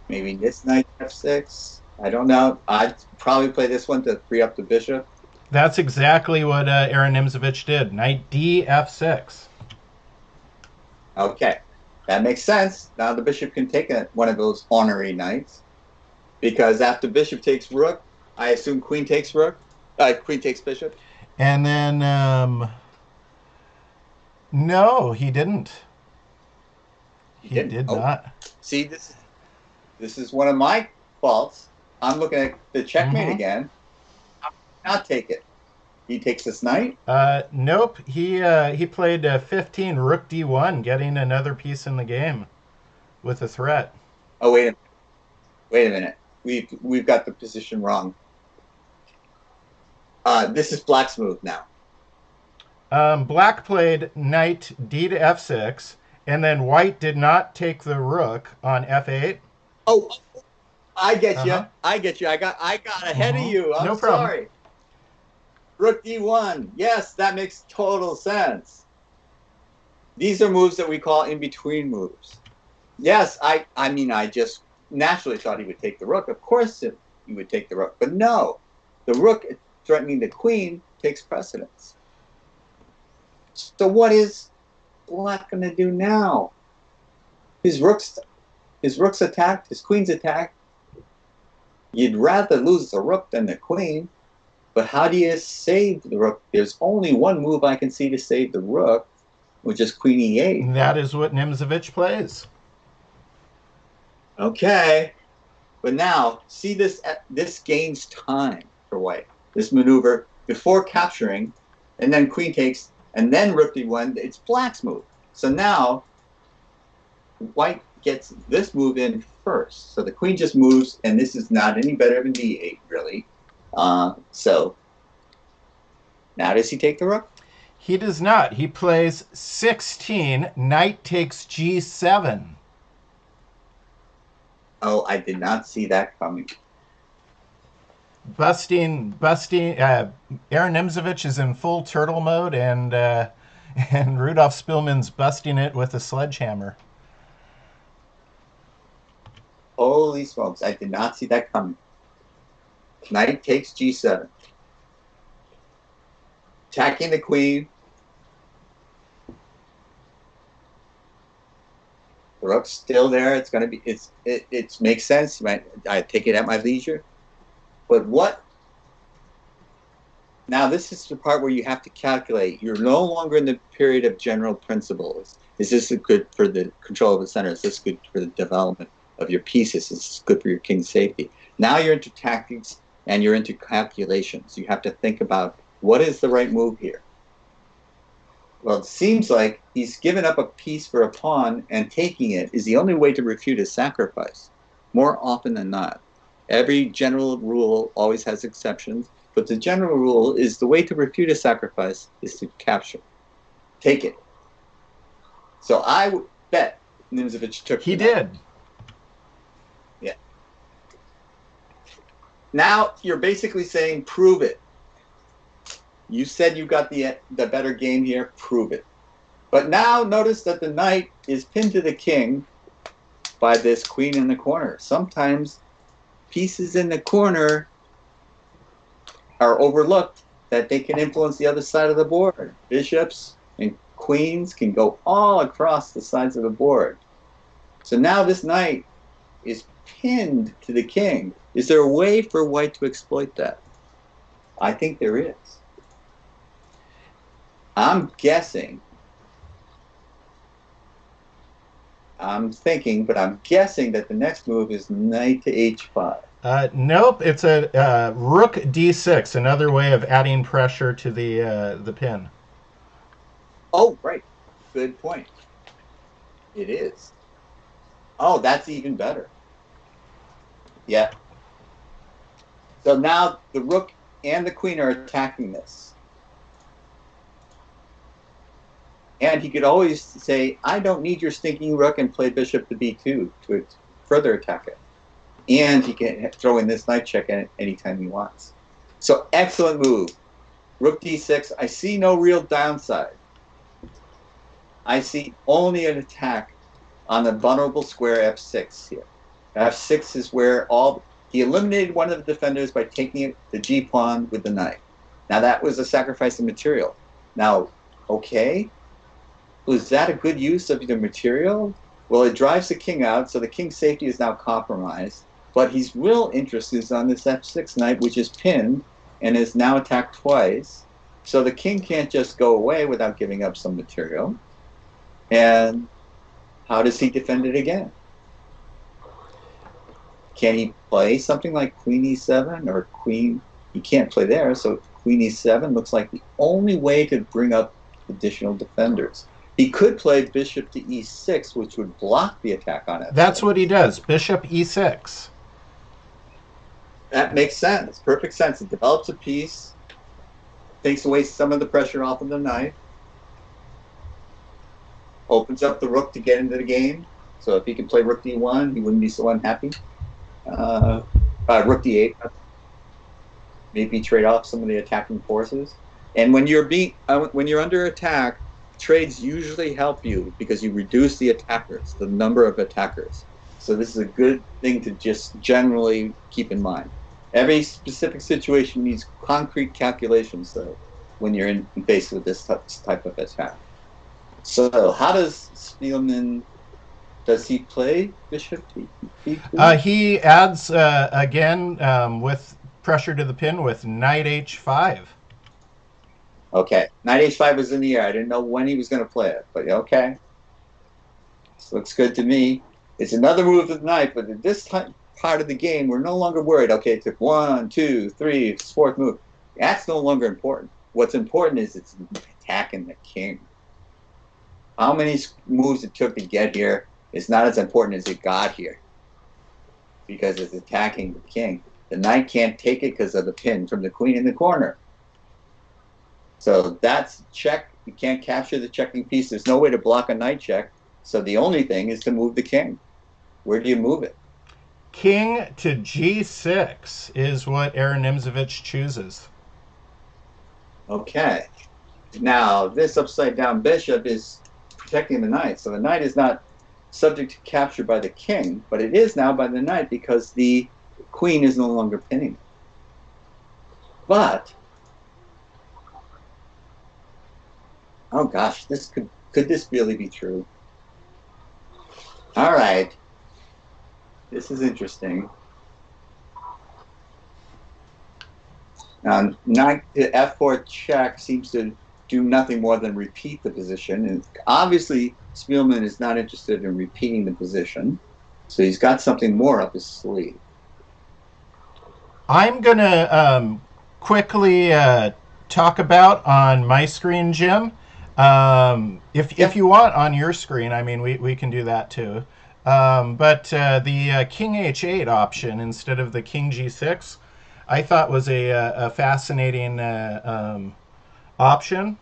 Maybe this knight to f6. I don't know. I'd probably play this one to free up the bishop. That's exactly what Aaron Nimzovich did. Knight d f6. Okay, that makes sense. Now the bishop can take one of those honorary knights, because after bishop takes rook, I assume queen takes rook. Queen takes bishop. And then, no, he didn't. He did not. See, this is one of my faults. I'm looking at the checkmate again. How can I not take it? He takes this knight? Nope. He played 15 rook d1, getting another piece in the game with a threat. Oh, wait a minute. We've got the position wrong. This is black's move now. Black played knight d to f6, and then white did not take the rook on f8. Oh, I get you. I get you. I got ahead of you. I'm no problem. Sorry. Rook d1. Yes, that makes total sense. These are moves that we call in-between moves. Yes, I mean, I just naturally thought he would take the rook. Of course he would take the rook. But no, the rook threatening the queen takes precedence. So what is black going to do now? His rook's attacked. His queen's attacked. You'd rather lose the rook than the queen. But how do you save the rook? There's only one move I can see to save the rook, which is queen e8. That is what Nimzovich plays. Okay. But now, see this gains time for white. This maneuver before capturing, and then queen takes, and then rook d1. It's black's move. So now, white gets this move in first. So the queen just moves, and this is not any better than d8, really. So now does he take the rook? He does not. He plays 16. Knight takes g7. Oh, I did not see that coming. Busting. Aaron Nimzovich is in full turtle mode, and Rudolph Spielman's busting it with a sledgehammer. Holy smokes, I did not see that coming. Knight takes g7. Attacking the queen. The rook's still there. It's going to be, it makes sense. I take it at my leisure. But what? Now, this is the part where you have to calculate. You're no longer in the period of general principles. Is this good for the control of the center? Is this good for the development of your pieces? Is this good for your king's safety? Now you're into tactics and you're into calculations. You have to think about what is the right move here. Well, it seems like he's given up a piece for a pawn, and taking it is the only way to refute a sacrifice, more often than not. Every general rule always has exceptions, but the general rule is the way to refute a sacrifice is to capture. Take it. So I would bet Nimzovich took it. He did. Yeah. Now you're basically saying, prove it. You said you got the better game here, prove it. But now notice that the knight is pinned to the king by this queen in the corner. Sometimes pieces in the corner are overlooked, that they can influence the other side of the board. Bishops and queens can go all across the sides of the board. So now this knight is pinned to the king. Is there a way for white to exploit that? I think there is. I'm guessing. I'm thinking, but I'm guessing that the next move is knight to h5. Nope, it's a rook d6, another way of adding pressure to the pin. Oh, right. Good point. It is. Oh, that's even better. Yeah. So now the rook and the queen are attacking this. And he could always say, I don't need your stinking rook, and play bishop to b2 to further attack it. And he can throw in this knight check anytime he wants. So excellent move. Rook d6. I see no real downside. I see only an attack on the vulnerable square f6 here. f6 is where he eliminated one of the defenders by taking it the g-pawn with the knight. Now that was a sacrifice of material. Now, okay, was that a good use of the material? Well, it drives the king out, so the king's safety is now compromised. But his real interest is on this f6 knight, which is pinned and is now attacked twice. So the king can't just go away without giving up some material. And how does he defend it again? Can he play something like queen e7 or queen? He can't play there, so queen e7 looks like the only way to bring up additional defenders. He could play bishop to e6, which would block the attack on it. That's what he does, bishop e6. That makes sense, perfect sense. It develops a piece, takes away some of the pressure off of the knight, opens up the rook to get into the game. So if he can play rook d1, he wouldn't be so unhappy. Rook d8, maybe trade off some of the attacking forces. And when you're under attack, trades usually help you because you reduce the attackers, the number of attackers. So this is a good thing to just generally keep in mind. Every specific situation needs concrete calculations, though, when you're faced with this type of attack. So how does Spielman, does he play bishop to He adds, again, with pressure to the pin with knight h5. Okay, knight h5 was in the air. I didn't know when he was going to play it, but okay. This looks good to me. It's another move with the knight, but at this part of the game, we're no longer worried. Okay, it took 1, 2, 3, it's fourth move. That's no longer important. What's important is it's attacking the king. How many moves it took to get here is not as important as it got here, because it's attacking the king. The knight can't take it because of the pin from the queen in the corner. So that's check You can't capture the checking piece. There's no way to block a knight check. So the only thing is to move the king. Where do you move it? King to g6 is what Aaron Nimzovich chooses. Okay. Now, this upside down bishop is protecting the knight. So the knight is not subject to capture by the king, but it is now by the knight because the queen is no longer pinning. But, oh gosh, this could this really be true? All right. This is interesting. Knight to f4 check seems to do nothing more than repeat the position. And obviously, Spielman is not interested in repeating the position. So he's got something more up his sleeve. I'm going to quickly talk about on my screen, Jim. If you want on your screen, I mean, we can do that too. But the king h8 option instead of the king g6, I thought was a fascinating option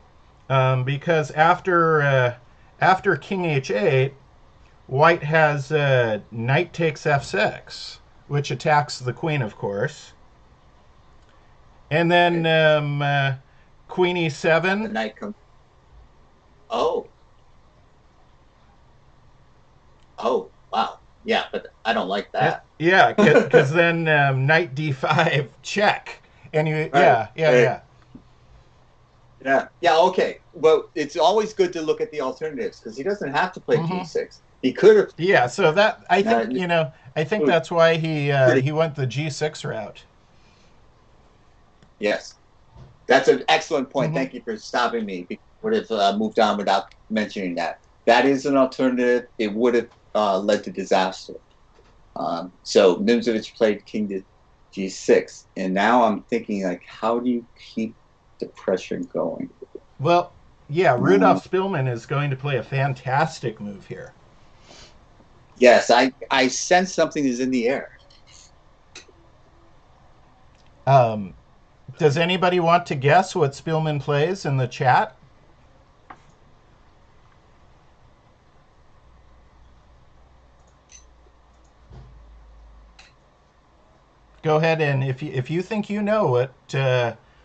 because after king h8, white has knight takes f6, which attacks the queen, of course. And then queen e7. The knight comes. Oh. Oh, wow. Yeah, but I don't like that. Yeah, because then knight d5 check, and you right. Yeah. Okay. Well, it's always good to look at the alternatives because he doesn't have to play g6. He could have. Yeah, so that I think I think that's why he went the g6 route. Yes, that's an excellent point. Thank you for stopping me. We would have moved on without mentioning that. That is an alternative. It would have led to disaster. So Nimzovich played king to g6, and now I'm thinking, like, how do you keep the pressure going? Well, yeah, Rudolph Spielman is going to play a fantastic move here. Yes, I sense something is in the air. Does anybody want to guess what Spielman plays in the chat? Go ahead, and if you think you know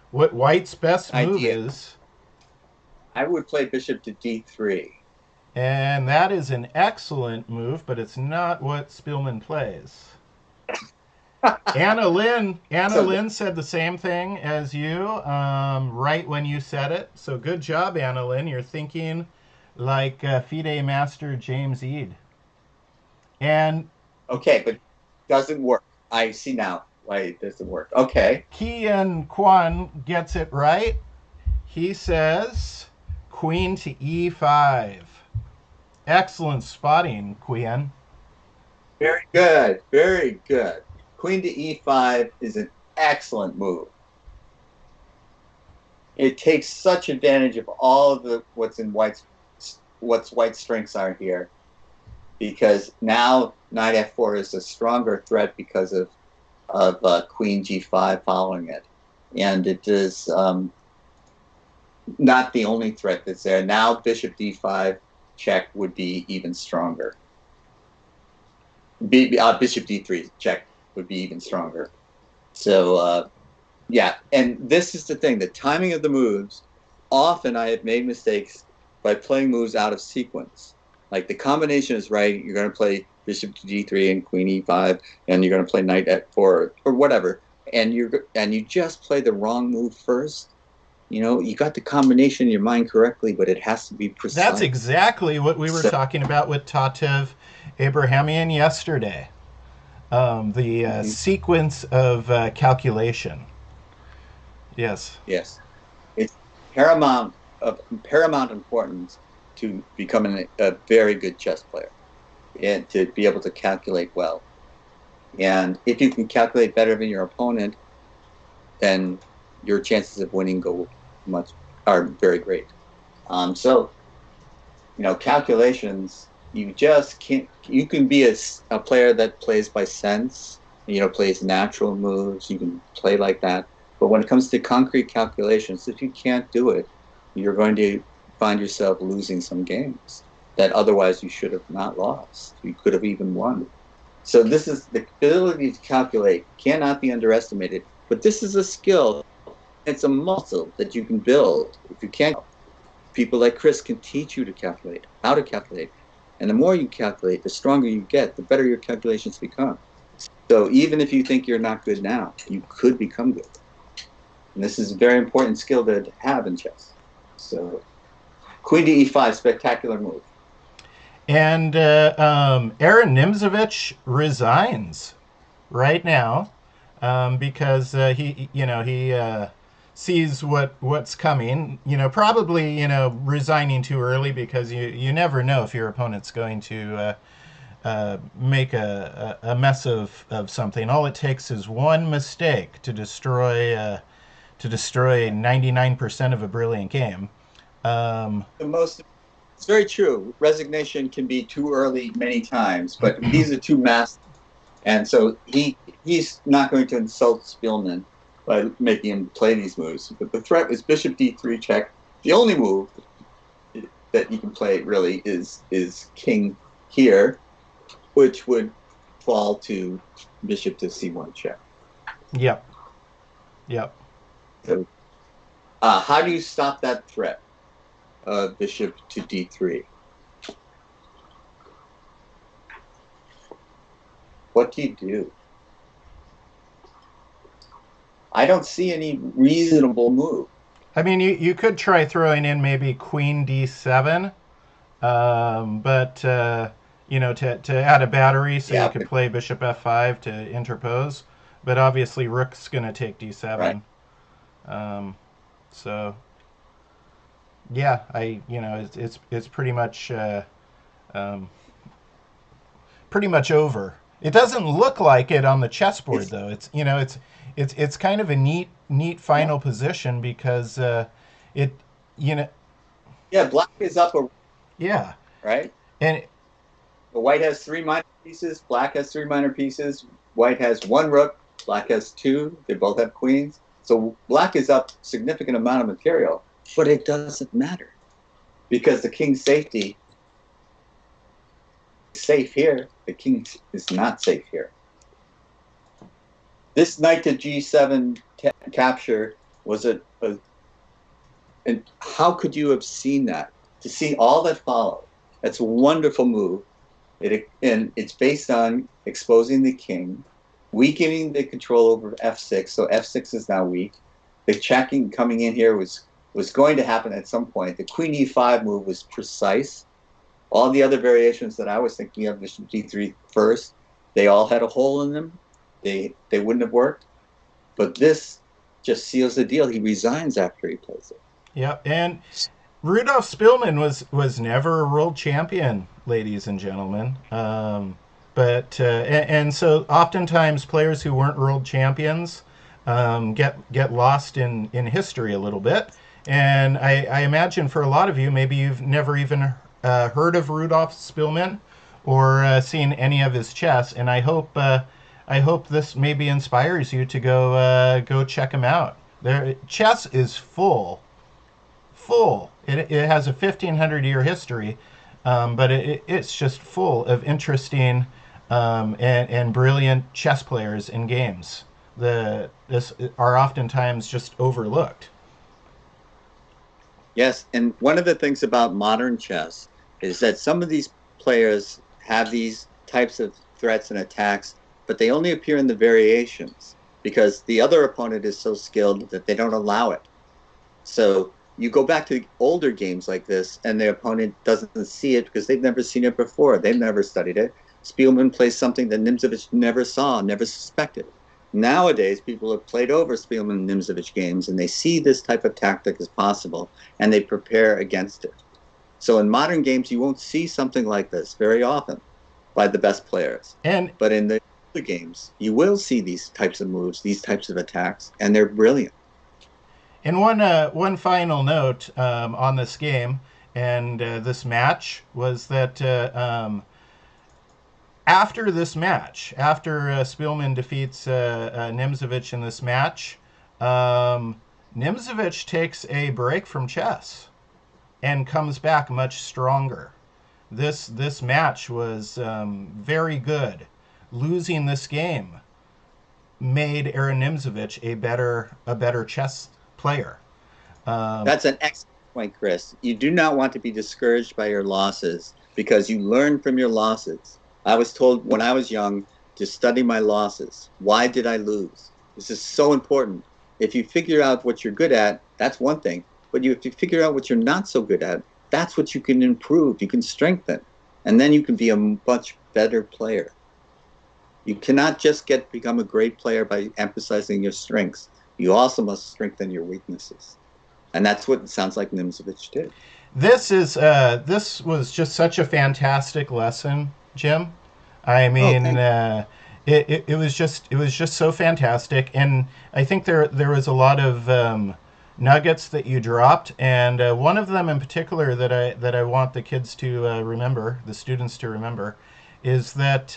what white's best move is, I would play bishop to d3. And that is an excellent move, but it's not what Spielman plays. Anna Lynn said the same thing as you right when you said it. So good job, Anna Lynn. You're thinking like FIDE master James Eade. And okay, but doesn't work. I see now why it doesn't work. Okay. Kian Kwan gets it right. He says queen to e5. Excellent spotting, Quian. Very good. Very good. Queen to e5 is an excellent move. It takes such advantage of all of the what's White's strengths are here, because now knight f4 is a stronger threat because of queen g5 following it, and it is not the only threat that's there. Now bishop d5 check would be even stronger. Bishop d3 check would be even stronger. So yeah, and this is the thing, the timing of the moves. Often I have made mistakes by playing moves out of sequence. Like the combination is right, you're going to play bishop to d3 and queen e5, and you're going to play knight f4 or whatever, and you just play the wrong move first. You know, you got the combination in your mind correctly, but it has to be precise. That's exactly what we were talking about with Tatev Abrahamian yesterday. The sequence of calculation. Yes. Yes. It's paramount importance to becoming a very good chess player and to be able to calculate well. And if you can calculate better than your opponent, then your chances of winning are very great. So, you know, calculations, you just can't. You can be a player that plays by sense, you know, plays natural moves. You can play like that. But when it comes to concrete calculations, if you can't do it, you're going to find yourself losing some games that otherwise you should have not lost. You could have even won. So this is the ability to calculate cannot be underestimated, but this is a skill. It's a muscle that you can build. If you can't, people like Chris can teach you to calculate, how to calculate. And the more you calculate, the stronger you get, the better your calculations become. So even if you think you're not good now, you could become good. And this is a very important skill to have in chess. So queen to e5, spectacular move. And Aaron Nimzovich resigns right now because he sees what's coming. Probably resigning too early because you never know if your opponent's going to make a mess of something. All it takes is one mistake to destroy 99% of a brilliant game. It's very true. Resignation can be too early many times, but these are two masters. And so he's not going to insult Spielman by making him play these moves. But the threat was bishop d3 check. The only move that you can play really is king here, which would fall to bishop to c1 check. Yep. So, how do you stop that threat? Bishop to d3. What do you do? I don't see any reasonable move. I mean, you could try throwing in maybe queen d7, but to add a battery so you could play bishop f5 to interpose. But obviously, rook's going to take d7. Right. So yeah, it's pretty much over. It doesn't look like it on the chessboard though. It's kind of a neat final position because Yeah, black is up. Yeah. Right. And the white has 3 minor pieces. Black has 3 minor pieces. White has 1 rook. Black has 2. They both have queens. So black is up significant amount of material, but it doesn't matter because the king's safety is safe here. The king is not safe here. This knight to g7 capture was and how could you have seen that? To see all that followed, that's a wonderful move. And it's based on exposing the king, weakening the control over f6. So f6 is now weak. The checking coming in here was going to happen at some point. The queen e5 move was precise. All the other variations that I was thinking of, bishop d3 first, they all had a hole in them. They wouldn't have worked. But this just seals the deal. He resigns after he plays it. Yeah, and Rudolph Spielman was never a world champion, ladies and gentlemen. And so oftentimes players who weren't world champions get lost in history a little bit. And I imagine for a lot of you, maybe you've never even heard of Rudolph Spielman or seen any of his chess. And I hope this maybe inspires you to go check him out. Chess is full. It has a 1,500-year history, but it's just full of interesting and brilliant chess players in games. This are oftentimes just overlooked. Yes, and one of the things about modern chess is that some of these players have these types of threats and attacks, but they only appear in the variations because the other opponent is so skilled that they don't allow it. So you go back to older games like this, and the opponent doesn't see it because they've never seen it before. They've never studied it. Spielman plays something that Nimzovich never saw, never suspected. Nowadays, people have played over Spielman and Nimzovich games, and they see this type of tactic as possible, and they prepare against it. So in modern games, you won't see something like this very often by the best players. But in the other games, you will see these types of moves, these types of attacks, and they're brilliant. And one final note on this game and this match was that after this match, after Spielman defeats Nimzovich in this match, Nimzovich takes a break from chess. and comes back much stronger. This match was very good. Losing this game made Aaron Nimzovich a better chess player. Um, That's an excellent point, Chris. You do not want to be discouraged by your losses because you learn from your losses. I was told when I was young to study my losses. Why did I lose? This is so important. If you figure out what you're good at, that's one thing. But if you figure out what you're not so good at, that's what you can improve, you can strengthen, and then you can be a much better player. You cannot just become a great player by emphasizing your strengths. You also must strengthen your weaknesses. And that's what it sounds like Nimzovich did. this was just such a fantastic lesson, Jim. I Oh, mean, thank it was just so fantastic, and I think there was a lot of nuggets that you dropped, and one of them in particular that I want the kids to remember, the students to remember, is that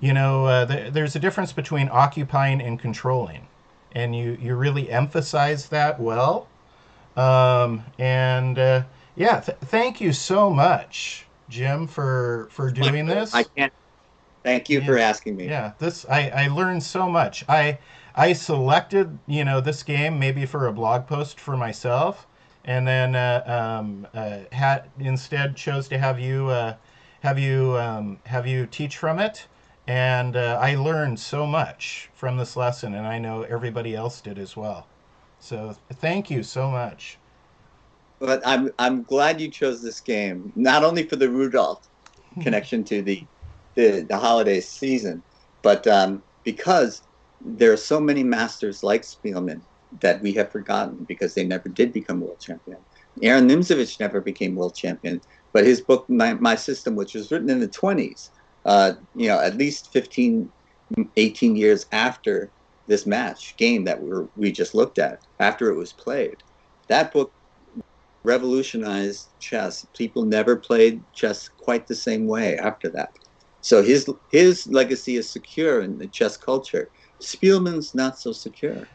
there's a difference between occupying and controlling, and you really emphasize that well. And yeah, thank you so much, Jim, for my doing pleasure. I this. can't thank you Yeah, for asking me. yeah. I learned so much. I selected this game maybe for a blog post for myself, and then had instead chose to have you teach from it. And I learned so much from this lesson, and I know everybody else did as well. So thank you so much. But I'm glad you chose this game, not only for the Rudolph connection to the holiday season, but because there are so many masters like Spielman that we have forgotten because they never did become world champion. Aaron Nimzovich never became world champion, but his book, My System, which was written in the 20s, at least 15, 18 years after this game that we just looked at, after it was played, that book revolutionized chess. People never played chess quite the same way after that. So his legacy is secure in the chess culture. Spielman's not so secure,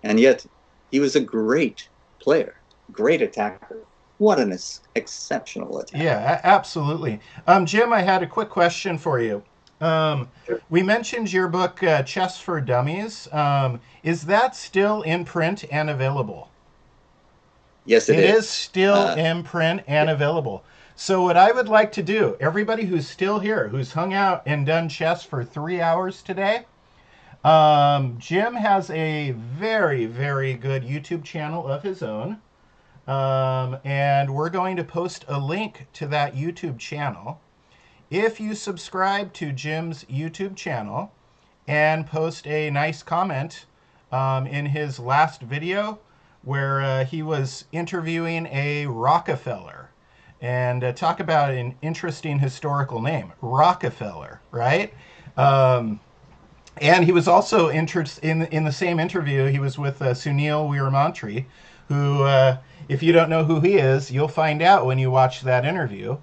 and yet he was a great player, great attacker. What an exceptional attacker! Yeah, absolutely. Jim, I had a quick question for you. Um, Sure. we mentioned your book, Chess for Dummies. Is that still in print and available? Yes, it It is is. still in print and Yeah. available. So, what I would like to do, everybody who's still here, who's hung out and done chess for 3 hours today, Jim has a very, very good YouTube channel of his own. And we're going to post a link to that YouTube channel. If you subscribe to Jim's YouTube channel and post a nice comment in his last video where he was interviewing a Rockefeller, and talk about an interesting historical name, Rockefeller, right? Um, and he was also in the same interview. He was with Sunil Weeramantry, who, if you don't know who he is, you'll find out when you watch that interview.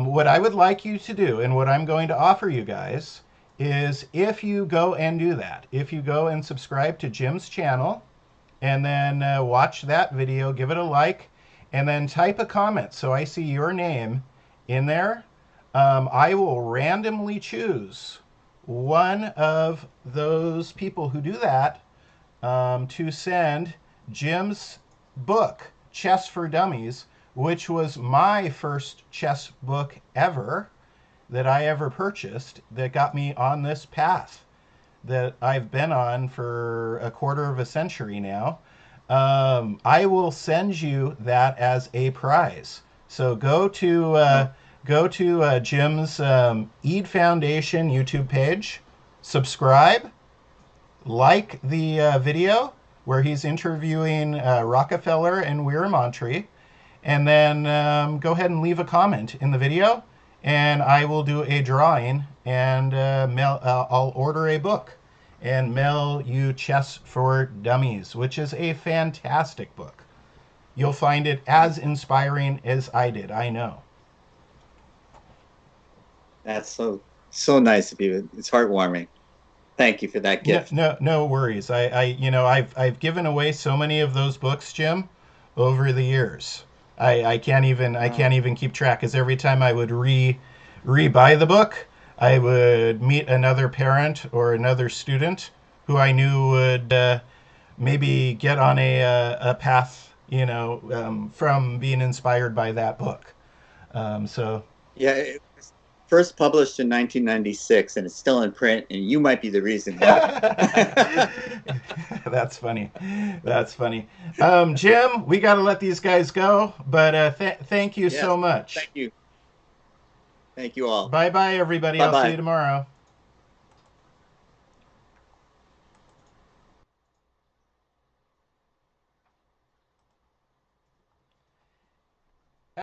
What I would like you to do, and what I'm going to offer you guys, is if you go and do that, if you go and subscribe to Jim's channel, and then watch that video, give it a like, and then type a comment so I see your name in there, I will randomly choose one of those people who do that to send Jim's book, Chess for Dummies, which was my first chess book ever that I ever purchased, that got me on this path that I've been on for a quarter of a century now. I will send you that as a prize. So go to Jim's Eade Foundation YouTube page, subscribe, like the video where he's interviewing Rockefeller and Weeramantry, and then go ahead and leave a comment in the video, and I will do a drawing, and I'll order a book and mail you Chess for Dummies, which is a fantastic book. You'll find it as inspiring as I did, I know. That's so nice of you. It's heartwarming. Thank you for that No, gift. no, no worries. I've given away so many of those books, Jim, over the years. I can't even keep track, because every time I would re-buy the book, I would meet another parent or another student who I knew would maybe get on a path, from being inspired by that book. So Yeah, it was first published in 1996, and it's still in print, and you might be the reason why. that's funny. That's funny. Jim, we got to let these guys go, but thank you so Yes, much. thank you. Thank you all. Bye bye, everybody. Bye I'll see you bye. tomorrow.